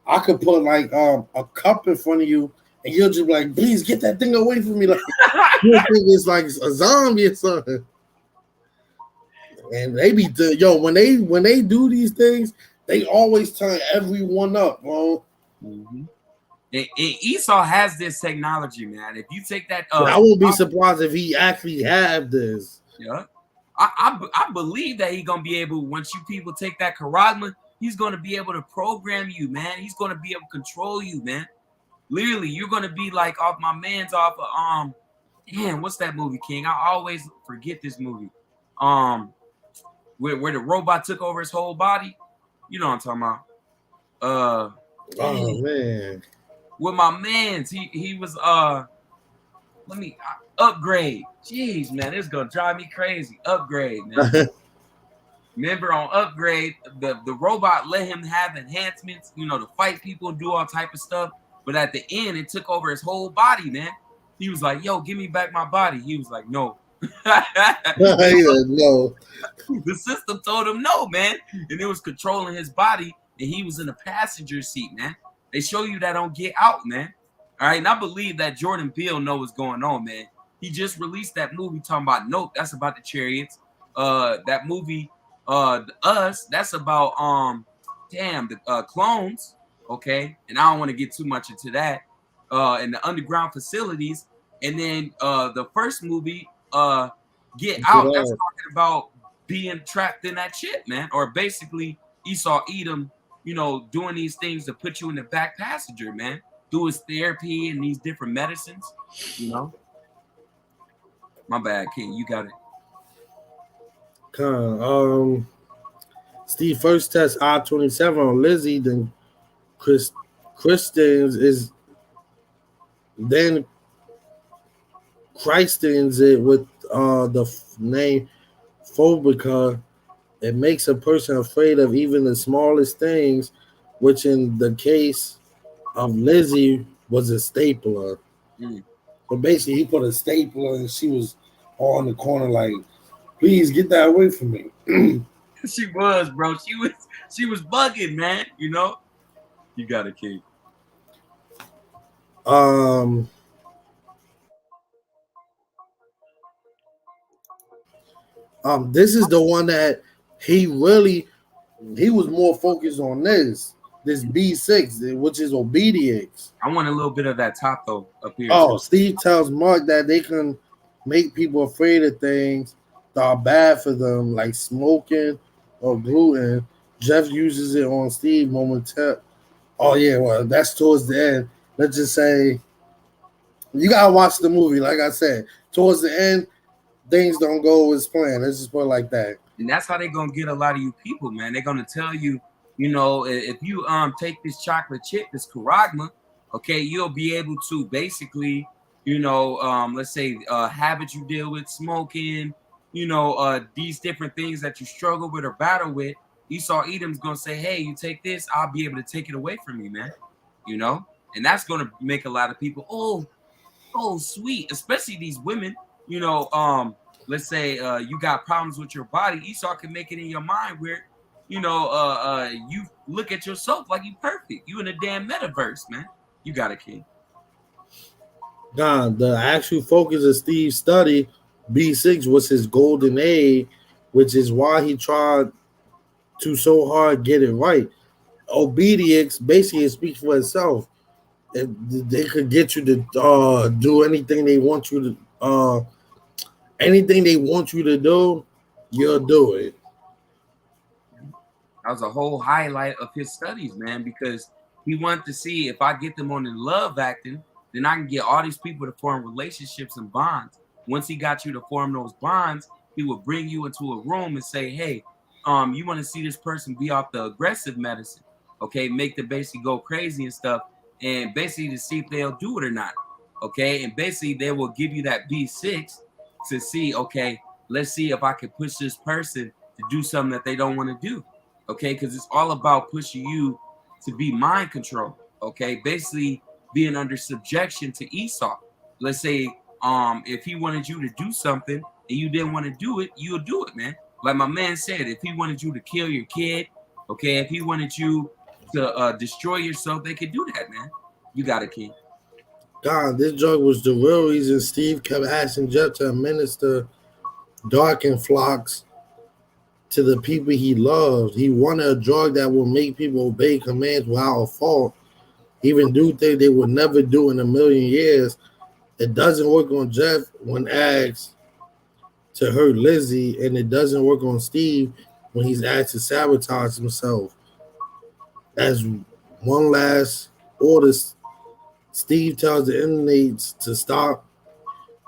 I could put like a cup in front of you and you'll just be like, please get that thing away from me. Like you think it's like a zombie or something. And they be when they do these things, they always turn everyone up, bro. Mm-hmm. And Esau has this technology, man. If you take that, I won't be surprised if he actually have this. Yeah, I believe that he's gonna be able. Once you people take that charisma, he's gonna be able to program you, man. He's gonna be able to control you, man. Literally, you're gonna be like off my man's off of damn, what's that movie, King? I always forget this movie. Where the robot took over his whole body. You know what I'm talking about? Oh man. With my man's, he was Upgrade. Jeez, man, it's gonna drive me crazy. Upgrade, man. Remember on Upgrade, the robot let him have enhancements, you know, to fight people, do all type of stuff. But at the end, it took over his whole body, man. He was like, "Yo, give me back my body." He was like, "No." No. The system told him no, man, and it was controlling his body, and he was in the passenger seat, man. They show you that on Get Out, man. All right, and I believe that Jordan Peele knows what's going on, man. He just released that movie talking about Nope. That's about the chariots. That movie, Us. That's about the clones. Okay, and I don't want to get too much into that. And the underground facilities, and then the first movie, Get Out. That's talking about being trapped in that shit, man, or basically Esau Edom, you know, doing these things to put you in the back passenger, man, do his therapy and these different medicines, you know. My bad, King. You got it. Steve first test I-27 on Lizzie, then Christians is then Christians it with the name phobica. It makes a person afraid of even the smallest things, which in the case of Lizzie was a stapler. Mm. So basically, he put a stapler and she was on the corner like, please get that away from me. She was, bro. She was bugging, man. You got it, King. um, this is the one that he was more focused on this B6, which is obedience. I want a little bit of that top though up here Oh, too. Steve tells Mark that they can make people afraid of things that are bad for them, like smoking or gluten. Jeff uses it on Steve momentarily. Oh yeah, well that's towards the end. Let's just say you gotta watch the movie. Like I said, towards the end, things don't go as planned. Let's just put it like that. And that's how they're gonna get a lot of you people, man. They're gonna tell you, if you take this chocolate chip, this Karagma, okay, you'll be able to basically, let's say habits you deal with, smoking, these different things that you struggle with or battle with. Esau Edom's gonna say, hey, you take this, I'll be able to take it away from you, man. And that's gonna make a lot of people, oh, sweet, especially these women, let's say you got problems with your body. Esau can make it in your mind where you look at yourself like you perfect, you in a damn metaverse, man. You got it, King. Nah, the actual focus of Steve's study, B6, was his golden age, which is why he tried to so hard get it right. Obedience basically speaks for itself. If they could get you to do anything they want you to do, you'll do it. That was a whole highlight of his studies, man, because he wanted to see if I get them on the love acting, then I can get all these people to form relationships and bonds. Once he got you to form those bonds, he would bring you into a room and say, hey, you want to see this person be off the aggressive medicine, okay, make them basically go crazy and stuff, and basically to see if they'll do it or not, okay, and basically they will give you that B6 to see, okay, let's see if I can push this person to do something that they don't want to do, okay, because it's all about pushing you to be mind control, okay, basically being under subjection to Esau. Let's say if he wanted you to do something and you didn't want to do it, you'll do it, man. Like my man said, if he wanted you to kill your kid, okay, if he wanted you to destroy yourself, they could do that, man. You got it, King. God, this drug was the real reason Steve kept asking Jeff to administer darken flocks to the people he loved. He wanted a drug that would make people obey commands without a fault, even do things they would never do in a million years. It doesn't work on Jeff when asked to hurt Lizzie, and it doesn't work on Steve when he's asked to sabotage himself. As one last order, Steve tells the inmates to stop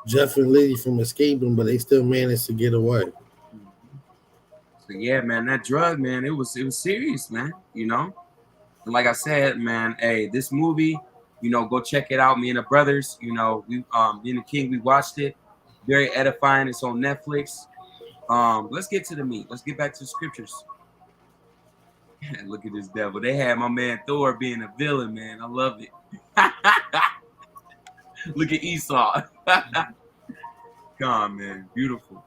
Jeff and Lizzie from escaping, but they still manage to get away. So yeah, man, that drug, man, it was serious, man. And like I said, man, hey, this movie, go check it out. Me and the brothers, we me and the King, we watched it. Very edifying. It's on Netflix. Let's get to the meat. Let's get back to the scriptures. Look at this devil. They had my man Thor being a villain, man. I love it. Look at Esau. Come on, man. Beautiful.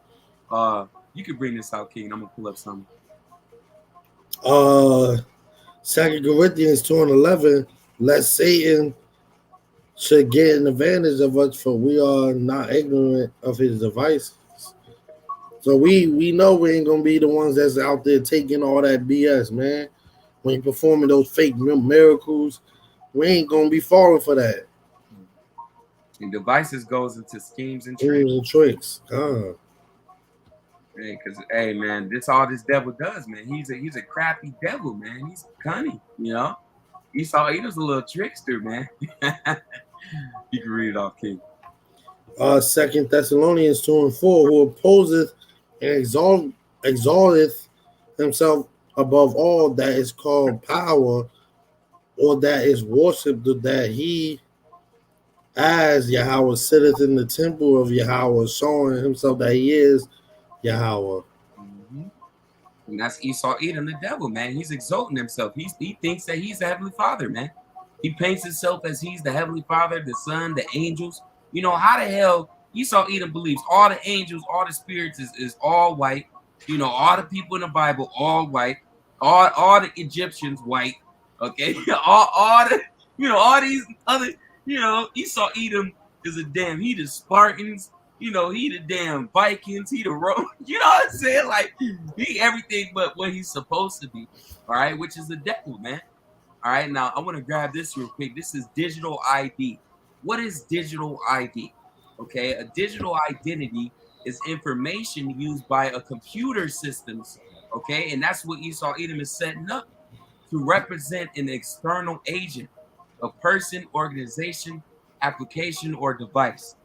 You can bring this out, King. I'm gonna pull up something. 2 Corinthians 2:11, lest Satan should get an advantage of us, for we are not ignorant of his devices. So we know we ain't gonna be the ones that's out there taking all that BS, man. When you're performing those fake miracles, we ain't gonna be falling for that. And devices goes into schemes and tricks. Tricks. Because hey, man, this all this devil does, man. He's a crafty devil, man. He's cunning, he was a little trickster, man. You can read it off, King. Second Thessalonians 2:4, who opposeth and exalteth himself above all that is called power or that is worshipped, that he as Yahweh sitteth in the temple of Yahweh, showing himself that he is Yahweh. Mm-hmm. And that's Esau Edom, the devil, man. He's exalting himself. He thinks that he's the Heavenly Father, man. He paints himself as he's the Heavenly Father, the Son, the angels. You know, how the hell Esau Edom believes all the angels, all the spirits is all white. You know, all the people in the Bible, all white. All the Egyptians, white. Okay. all the, all these other, Esau Edom is a damn, he the Spartans. He the damn Vikings, he the Rome. You know what I'm saying? Like, he everything but what he's supposed to be. All right, which is the devil, man. All right, now I want to grab this real quick. This is digital ID. What is digital ID? Okay, a digital identity is information used by a computer systems. Okay, and that's what Esau Edom is setting up to represent an external agent, a person, organization, application, or device.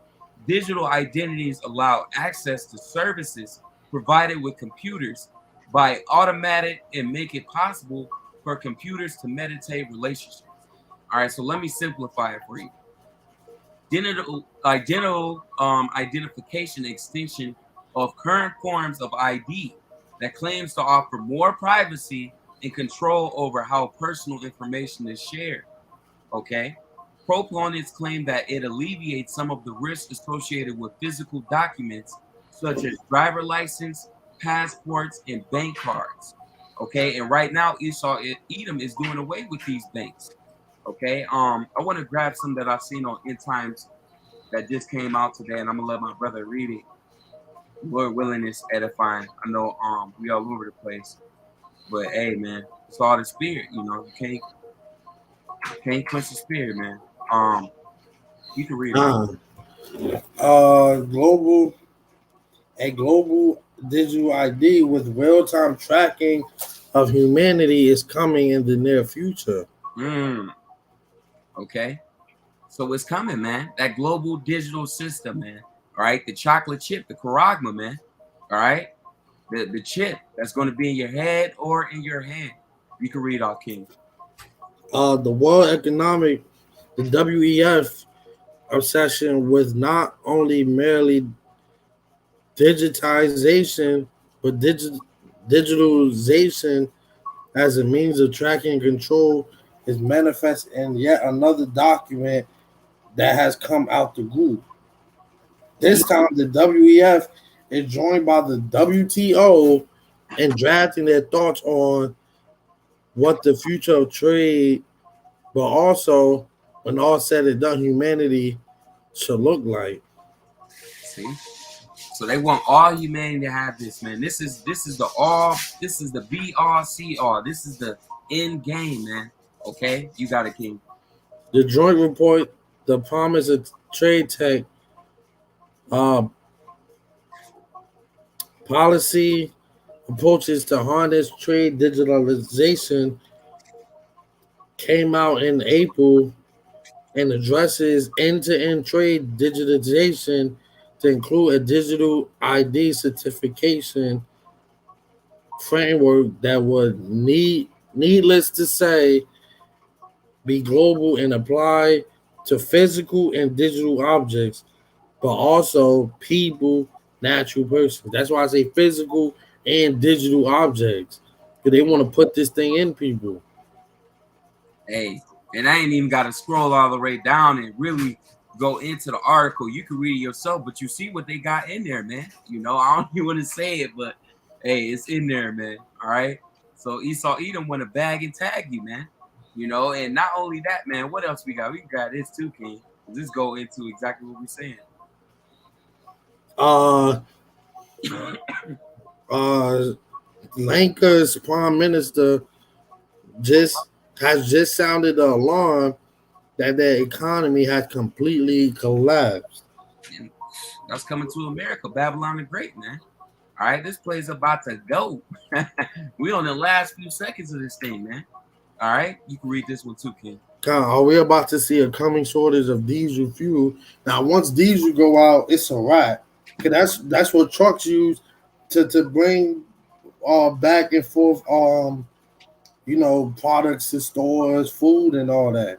Digital identities allow access to services provided with computers by automatic and make it possible for computers to meditate relationships. All right, so let me simplify it for you. Identification extension of current forms of ID that claims to offer more privacy and control over how personal information is shared. Okay. Proponents claim that it alleviates some of the risks associated with physical documents such as driver license, passports, and bank cards. Okay, and right now Esau Edom is doing away with these banks. Okay, I want to grab some that I've seen on End Times that just came out today, and I'm gonna let my brother read it. Lord willing, it's edifying. I know we all over the place, but hey, man, it's all the spirit. You can't quench the spirit, man. You can read it. Uh, global a global digital ID with real-time tracking of humanity is coming in the near future. Okay. So it's coming, man. That global digital system, man. All right. The chocolate chip, the charagma, man. All right. The chip that's going to be in your head or in your hand. You can read off, King. The World Economic, the WEF obsession with not only merely digitization, but digitalization as a means of tracking and control is manifest in yet another document that has come out the group. This time, the WEF is joined by the WTO in drafting their thoughts on what the future of trade, but also, when all said and done, humanity should look like. See? So they want all humanity to have this, man. This is the all. This is the BRCR. This is the end game, man. Okay, you got it, King. The joint report, the promise of trade tech uh, policy approaches to harness trade digitalization, came out in April and addresses end-to-end trade digitization to include a digital ID certification framework that would needless to say, be global and apply to physical and digital objects, but also people, natural persons. That's why I say physical and digital objects, because they want to put this thing in people. Hey, and I ain't even got to scroll all the way down and really go into the article. You can read it yourself, but you see what they got in there, man. I don't even want to say it, but hey, it's in there, man. All right. So Esau Edom want to bag and tag you, man. And not only that, man. What else we got? We got this too, King. This go into exactly what we're saying. Lanka's prime minister has just sounded the alarm that their economy has completely collapsed. And that's coming to America, Babylon the Great, man. All right, this play's about to go. We on the last few seconds of this thing, man. All right, you can read this one too, King. Are we about to see a coming shortage of diesel fuel? Now, once diesel go out, it's a wrap. 'Cause that's what trucks use to bring back and forth products to stores, food, and all that.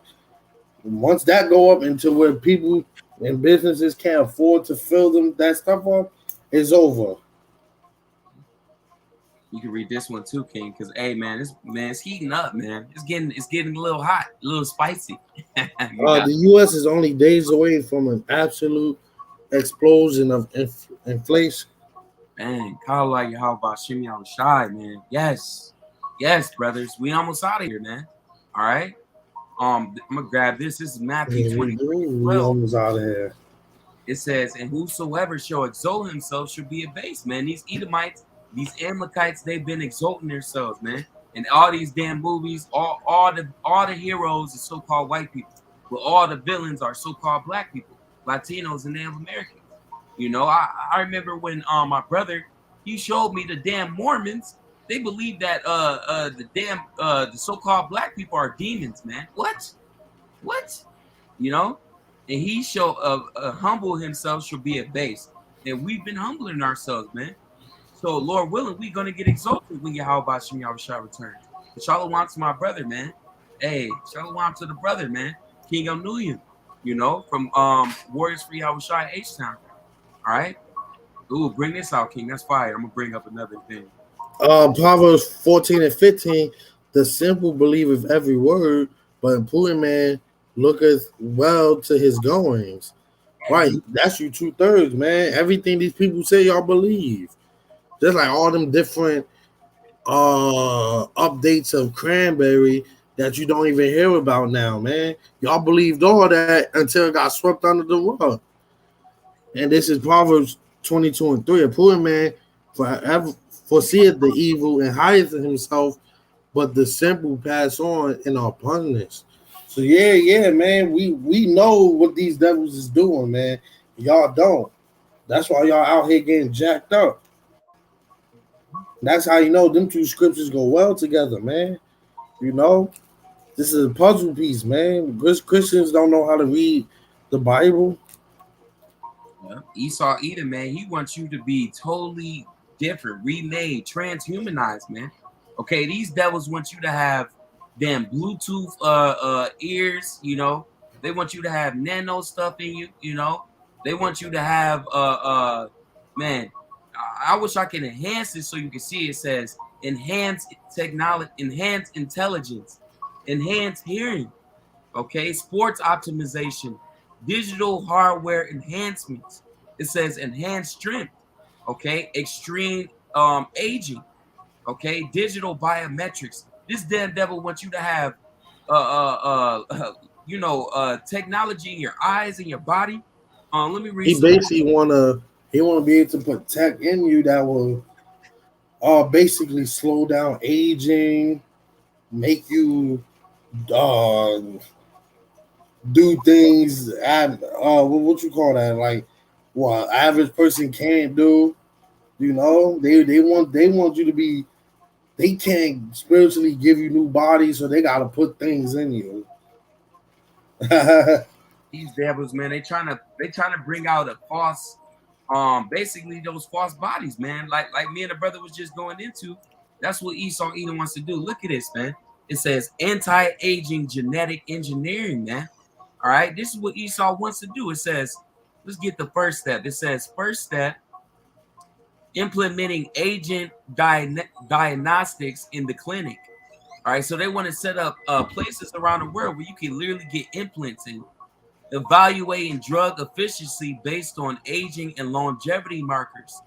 Once that go up into where people and businesses can't afford to fill them that stuff up, it's over. You can read this one too, King, because hey it's heating up, man. It's getting a little hot, a little spicy. You got The U.S. is only days away from an absolute explosion of inflation. man, Kala Yahawah Shimmy on shy, man. Yes. Yes, brothers. We almost out of here, man. All right. I'm gonna grab this. This is Matthew Yeah, 23 and we 12. almost out of here. It says, and whosoever shall exalt himself should be abased, man. These Edomites, these Amalekites, they've been exalting themselves, man. And all these damn movies, all the heroes are so-called white people, but all the villains are so-called black people, Latinos and Native Americans. I remember when my brother he showed me the damn Mormons. They believe that the so-called black people are demons, man. What? You know? And he shall humble himself shall be abased. And we've been humbling ourselves, man. So Lord willing, we're gonna get exalted when Yahweh Shem Yahushua returns. But shalom to my brother, man. Hey, shalom to the brother, man. King Anulian, from Warriors for Yahushua H Town. All right. Ooh, bring this out, King. That's fire. I'm gonna bring up another thing. Proverbs 14 and 15, the simple believeth every word, but a prudent man looketh well to his goings. Right, that's you 2/3, man. Everything these people say, y'all believe. Just like all them different updates of Cranberry that you don't even hear about now, man. Y'all believed all that until it got swept under the rug. And this is Proverbs 22 and 3. A poor man forever foreseeth the evil and hideth himself, but the simple pass on and are punished. So yeah, man. We know what these devils is doing, man. Y'all don't. That's why y'all out here getting jacked up. That's how you know them two scriptures go well together, man. You know, this is a puzzle piece, man. Christians don't know how to read the Bible. Yeah. Esau Edom, man, he wants you to be totally different, remade, transhumanized, man. Okay, these devils want you to have damn Bluetooth ears, They want you to have nano stuff in you, They want you to have man, I wish I could enhance this so you can see it says enhanced technology, enhanced intelligence, enhanced hearing, okay, sports optimization, digital hardware enhancements. It says enhanced strength, okay, extreme aging, okay, digital biometrics. This damn devil wants you to have technology in your eyes and your body. Let me read He some. basically wanna be able to put tech in you that will basically slow down aging, make you uh do things at what you call that, like what average person can't do. They want you to be. They can't spiritually give you new bodies, so they gotta put things in you. These devils, man, they trying to bring out a false, basically those false bodies, man. Like me and the brother was just going into. That's what Esau Edom wants to do. Look at this, man. It says anti-aging genetic engineering, man. All right, this is what Esau wants to do. It says, let's get the first step. It says, first step, implementing agent diagnostics in the clinic. All right, so they want to set up places around the world where you can literally get implants and evaluating drug efficiency based on aging and longevity markers,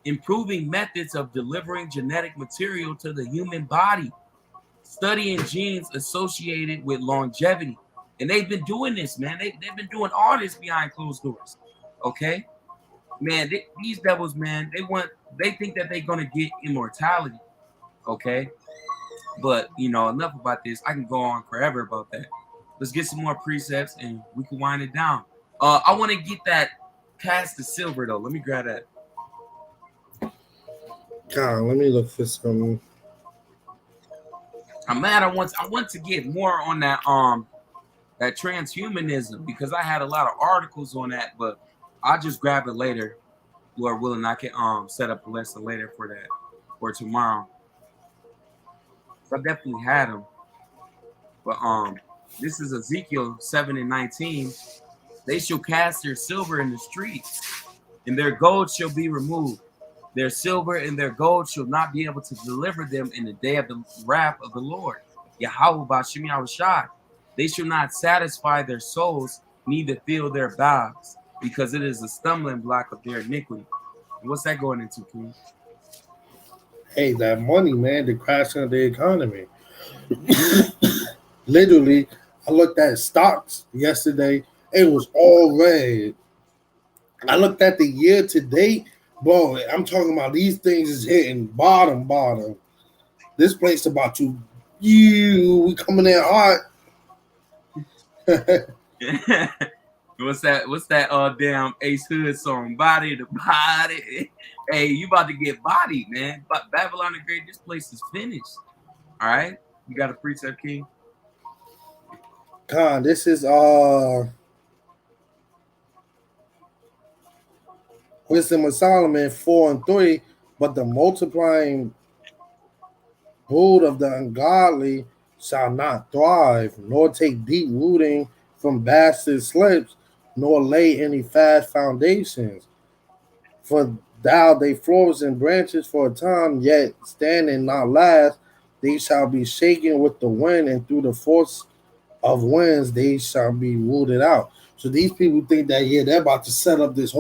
improving methods of delivering genetic material to the human body, studying genes associated with longevity. And they've been doing this, man. They've been doing all this behind closed doors. Okay? Man, these devils, man, they think that they're gonna get immortality. Okay? But enough about this. I can go on forever about that. Let's get some more precepts and we can wind it down. I want to get that cast the silver though. Let me grab that. God, let me look for some. I'm mad. I want to get more on that that transhumanism, because I had a lot of articles on that, but I'll just grab it later. Lord willing, I can set up a lesson later for that or tomorrow. So I definitely had them. But this is Ezekiel 7:19. They shall cast their silver in the streets, and their gold shall be removed. Their silver and their gold shall not be able to deliver them in the day of the wrath of the Lord. YAHAWAH Bashim Yahushai. They shall not satisfy their souls, neither fill their bowels, because it is a stumbling block of their iniquity. And what's that going into, King? Hey, that money, man, the crashing of the economy. Literally, I looked at stocks yesterday. It was all red. I looked at the year to date, bro. I'm talking about these things is hitting bottom. This place about to we coming in hot. What's that? What's that? Damn Ace Hood song, "Body to Body." Hey, you about to get bodied, man. But Babylon the Great, this place is finished. All right, you got a precept, King. Con, this is Wisdom of Solomon 4:3. But the multiplying brood of the ungodly shall not thrive, nor take deep rooting from bastard slips, nor lay any fast foundations. For thou they flourish in branches for a time, yet standing not last. They shall be shaken with the wind, and through the force of winds they shall be rooted out. So these people think that they're about to set up this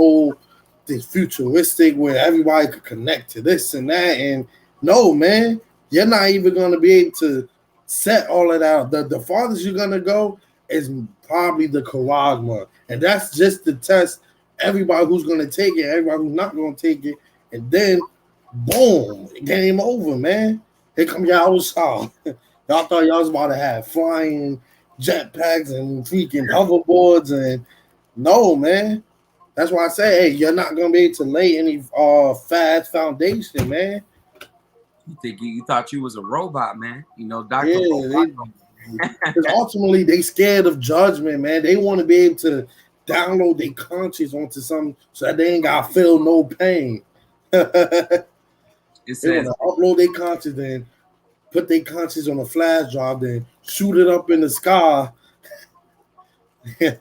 futuristic where everybody could connect to this and that. And no, man, you're not even gonna be able to set all of that out. The farthest you're gonna go is probably the Karagma. And that's just to test everybody who's gonna take it, everybody who's not gonna take it, and then boom, game over, man. Here come y'all song. Y'all thought y'all was about to have flying jetpacks and freaking hoverboards, and no, man. That's why I say, hey, you're not gonna be able to lay any fast foundation, man. You thought you was a robot, man. You know, Doctor Yeah, Robot. because ultimately they scared of judgment, man. They want to be able to download their conscience onto something so that they ain't gotta feel no pain. They It want says to upload their conscience and put their conscience on a flash drive, then shoot it up in the sky. they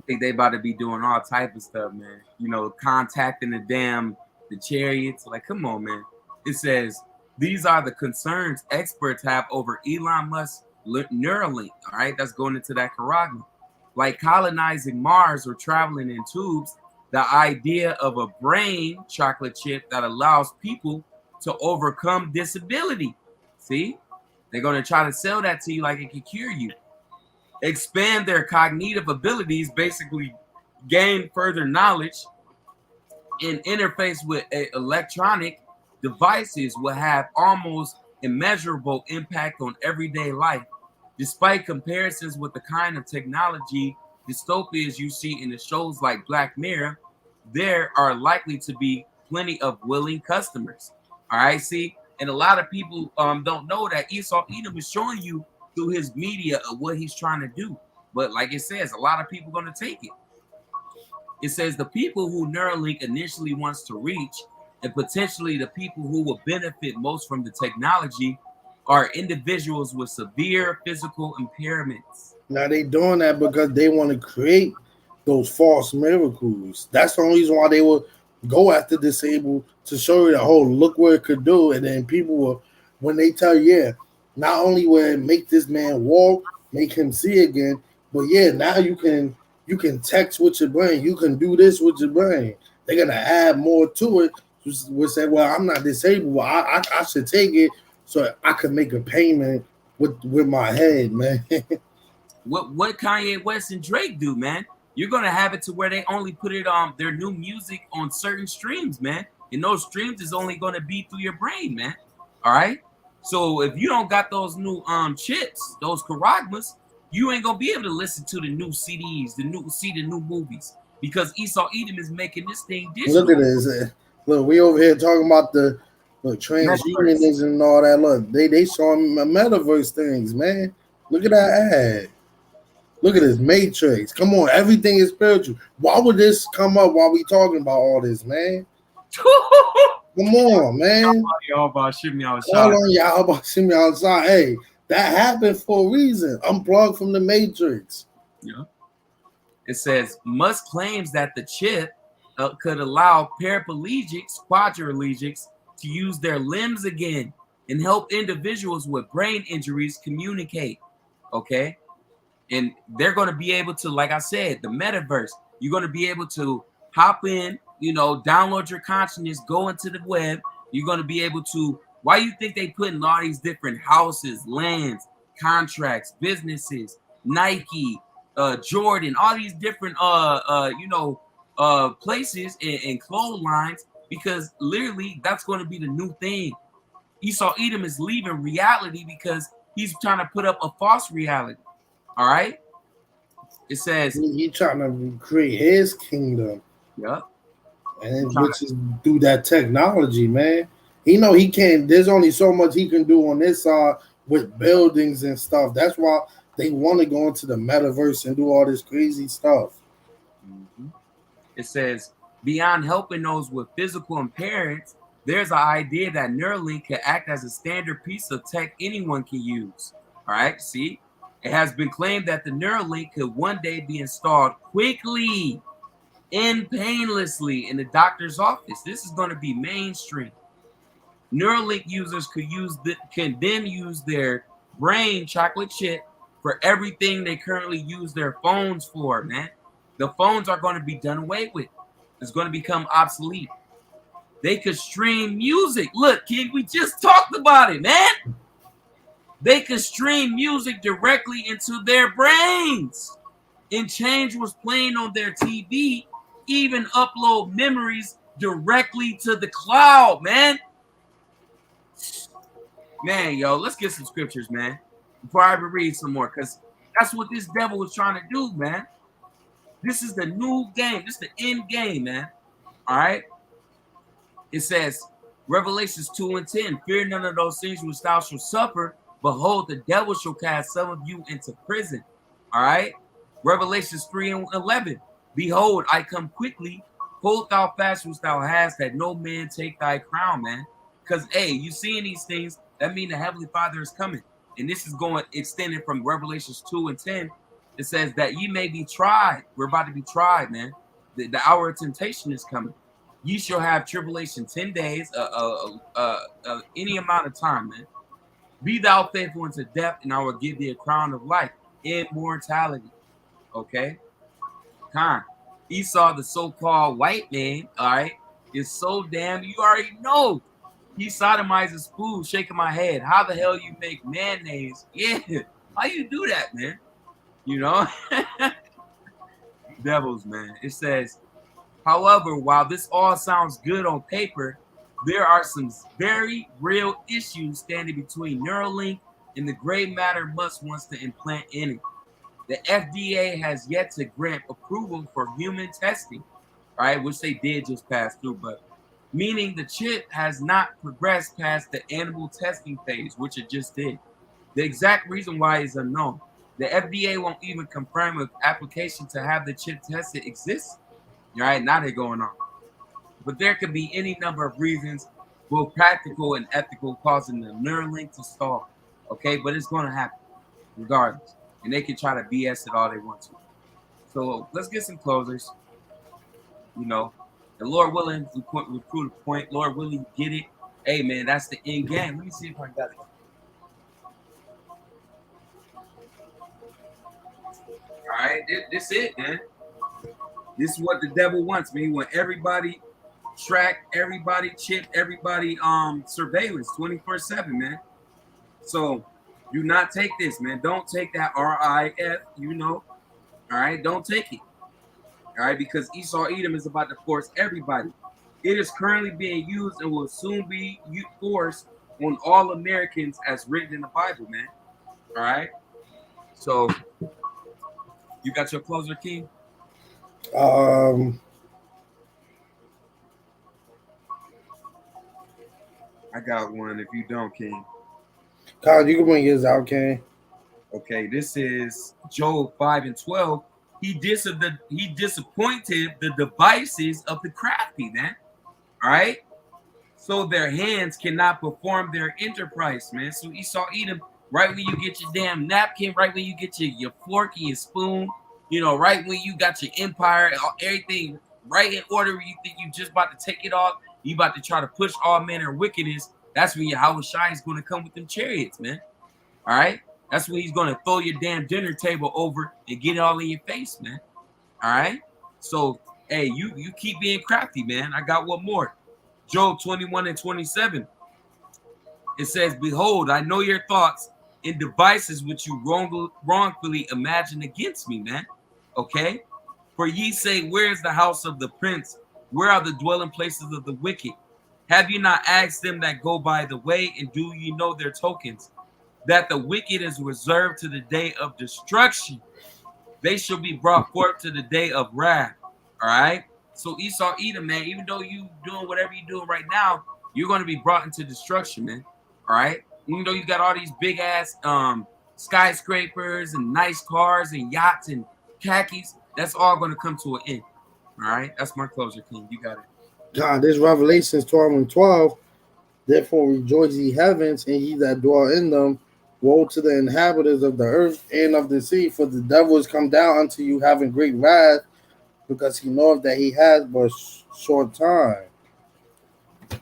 think they about to be doing all type of stuff, man. You know, contacting the chariots. Like, come on, man. It says these are the concerns experts have over Elon Musk's Neuralink. All right, that's going into that Karagma. Like colonizing Mars or traveling in tubes, the idea of a brain chocolate chip that allows people to overcome disability. See, they're going to try to sell that to you like it can cure you. Expand their cognitive abilities, basically gain further knowledge, and interface with electronic devices will have almost immeasurable impact on everyday life. Despite comparisons with the kind of technology dystopias you see in the shows like Black Mirror, there are likely to be plenty of willing customers. All right, see, and a lot of people don't know that Esau Edom is showing you through his media of what he's trying to do. But like it says, a lot of people are going to take it. It says the people who Neuralink initially wants to reach, and potentially the people who will benefit most from the technology, are individuals with severe physical impairments. Now they doing that because they want to create those false miracles. That's the only reason why they will go after disabled to show you that, oh, look what it could do. And then people will, when they tell you, yeah, not only will it make this man walk, make him see again, but yeah, now you can text with your brain, you can do this with your brain. They're gonna add more to it. We say, well, I'm not disabled. Well, I should take it so I can make a payment with my head, man. What Kanye West and Drake do, man? You're gonna have it to where they only put it on their new music on certain streams, man. And those streams is only gonna be through your brain, man. All right. So if you don't got those new chips, those Karagmas, you ain't gonna be able to listen to the new CDs, the new movies, because Esau Edom is making this thing Look digital. at this. Look, we over here talking about the transhumanism and all that. Look, they showing metaverse things, man. Look at that ad. Look at this Matrix. Come on, everything is spiritual. Why would this come up while we talking about all this, man? Come on, man. Y'all about shimmy Call outside. on Yahawah, see me outside. Hey, that happened for a reason. Unplugged from the Matrix. Yeah. It says Musk claims that the chip could allow paraplegics, quadriplegics to use their limbs again and help individuals with brain injuries communicate. Okay. And they're going to be able to, like I said, the metaverse, you're going to be able to hop in, download your consciousness, go into the web. You're going to be able to, why you think they put in all these different houses, lands, contracts, businesses, Nike, Jordan, all these different, places and clothes lines, because literally that's going to be the new thing. Esau Edom is leaving reality because he's trying to put up a false reality. All right. It says, He trying to create his kingdom, yep. and which is through that technology, man. He know he can't. There's only so much he can do on this side with buildings and stuff. That's why they want to go into the metaverse and do all this crazy stuff. Mm-hmm. It says, beyond helping those with physical impairments, there's an idea that Neuralink could act as a standard piece of tech anyone can use. All right. See, it has been claimed that the Neuralink could one day be installed quickly and painlessly in the doctor's office. This is going to be mainstream. Neuralink users can then use their brain chocolate chip for everything they currently use their phones for, man. The phones are going to be done away with. It's going to become obsolete. They could stream music. Look, kid, we just talked about it, man. They could stream music directly into their brains and change what's playing on their TV, even upload memories directly to the cloud, man. Man, yo, let's get some scriptures, man, before I ever read some more, because that's what this devil was trying to do, man. This is the new game. This is the end game, man. All right? It says, Revelations 2 and 10, fear none of those things which thou shalt suffer. Behold, the devil shall cast some of you into prison. All right? Revelations 3 and 11, behold, I come quickly. Hold thou fast which thou hast, that no man take thy crown, man. Because, hey, you seeing these things, that means the Heavenly Father is coming. And this is going extended from Revelations 2 and 10. It says that ye may be tried. We're about to be tried, man. The hour of temptation is coming. Ye shall have tribulation 10 days, any amount of time, man. Be thou faithful unto death, and I will give thee a crown of life, immortality. Okay? Esau, the so-called white man, all right, is so damn, you already know. He sodomizes food, shaking my head. How the hell you make mayonnaise? Yeah. How you do that, man? Devils, man. It says, however, while this all sounds good on paper, there are some very real issues standing between Neuralink and the gray matter Musk wants to implant in it. The FDA has yet to grant approval for human testing, right? Which they did just pass through, but meaning the chip has not progressed past the animal testing phase, which it just did. The exact reason why is unknown. The FDA won't even confirm if application to have the chip tested exists. Right now they're going on. But there could be any number of reasons, both practical and ethical, causing the Neuralink to stall. Okay, but it's going to happen regardless. And they can try to BS it all they want to. So let's get some closers. The Lord willing, we prove the point. Lord willing, you get it. Hey, man, that's the end game. Let me see if I got it. All right, this it, man. This is what the devil wants, man. He want everybody tracked, everybody chipped, everybody surveillance 24/7, man. So do not take this, man. Don't take that RIF, All right, don't take it. All right, because Esau Edom is about to force everybody. It is currently being used and will soon be forced on all Americans as written in the Bible, man. All right. So you got your closer, King? I got one. If you don't, King. God, you can bring yours out, King. Okay, this is Job 5 and 12. He disappointed the devices of the crafty, man. All right. So their hands cannot perform their enterprise, man. So Esau Edom, right when you get your damn napkin, right when you get your fork and your spoon, right when you got your empire, everything right in order, you think you just about to take it off, you about to try to push all manner of wickedness, that's when YAHAWAH is going to come with them chariots, man. All right? That's when he's going to throw your damn dinner table over and get it all in your face, man. All right? So, hey, you keep being crafty, man. I got one more. Job 21 and 27. It says, behold, I know your thoughts and devices which you wrongfully imagine against me, man. Okay? For ye say, where is the house of the prince? Where are the dwelling places of the wicked? Have you not asked them that go by the way, and do you know their tokens? That the wicked is reserved to the day of destruction. They shall be brought forth to the day of wrath. All right. So Esau Edom, man, even though you doing whatever you're doing right now, you're going to be brought into destruction, man. All right. Even though you got all these big ass skyscrapers and nice cars and yachts and khakis, that's all going to come to an end. All right. That's my closure, King. You got it. God, this Revelations 12 and 12. Therefore rejoice ye heavens, and ye that dwell in them. Woe to the inhabitants of the earth and of the sea, for the devil is come down unto you having great wrath, because he knoweth that he has but short time.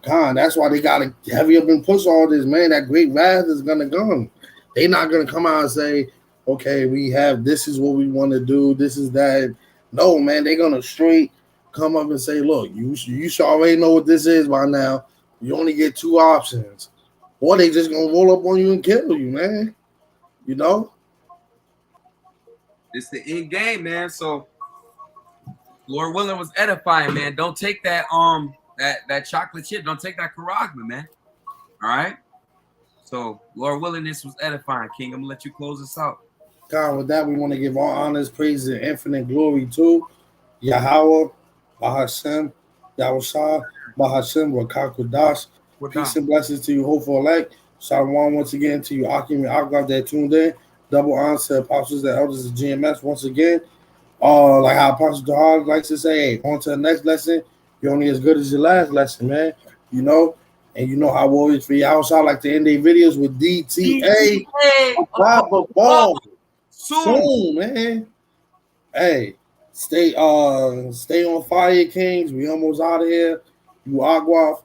God, that's why they gotta heavy up and push all this, man. That great wrath is gonna come. They not gonna come out and say, okay, we have this is what we want to do, this is that. No, man, they're gonna straight come up and say, look, you should already know what this is by now. You only get two options. Or they just gonna roll up on you and kill you, man. You know? It's the end game, man. So Lord willing was edifying, man. Don't take that that chocolate chip. Don't take that Karagma, man. All right. So Lord willing, this was edifying, King. I'm gonna let you close us out. God, with that, we want to give all honors, praise, and infinite glory to YAHAWAH, Bahashem, Yahushua, Bahashem, Wakakudash. Peace and blessings to you, hopeful elect. Shalom once again to you, Akim and Akaf that tuned in. Double honors to apostles and elders of GMS once again. Like how Apostle Dahar likes to say, hey, on to the next lesson. You're only as good as your last lesson, man. You know, and you know how Warriors for Yahushua like to end their videos with DTA. Ball. Soon, man. Hey, stay on fire, Kings. We almost out of here. You Agua,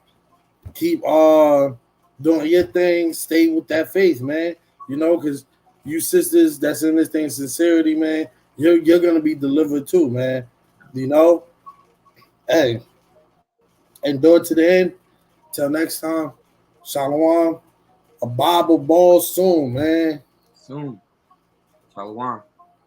keep doing your thing. Stay with that faith, man. You know, because you sisters that's in this thing, sincerity, man, you're gonna be delivered too, man. You know, hey, endure to the end. Till next time, Shalom. A Bible ball soon, man. Soon. Shalom.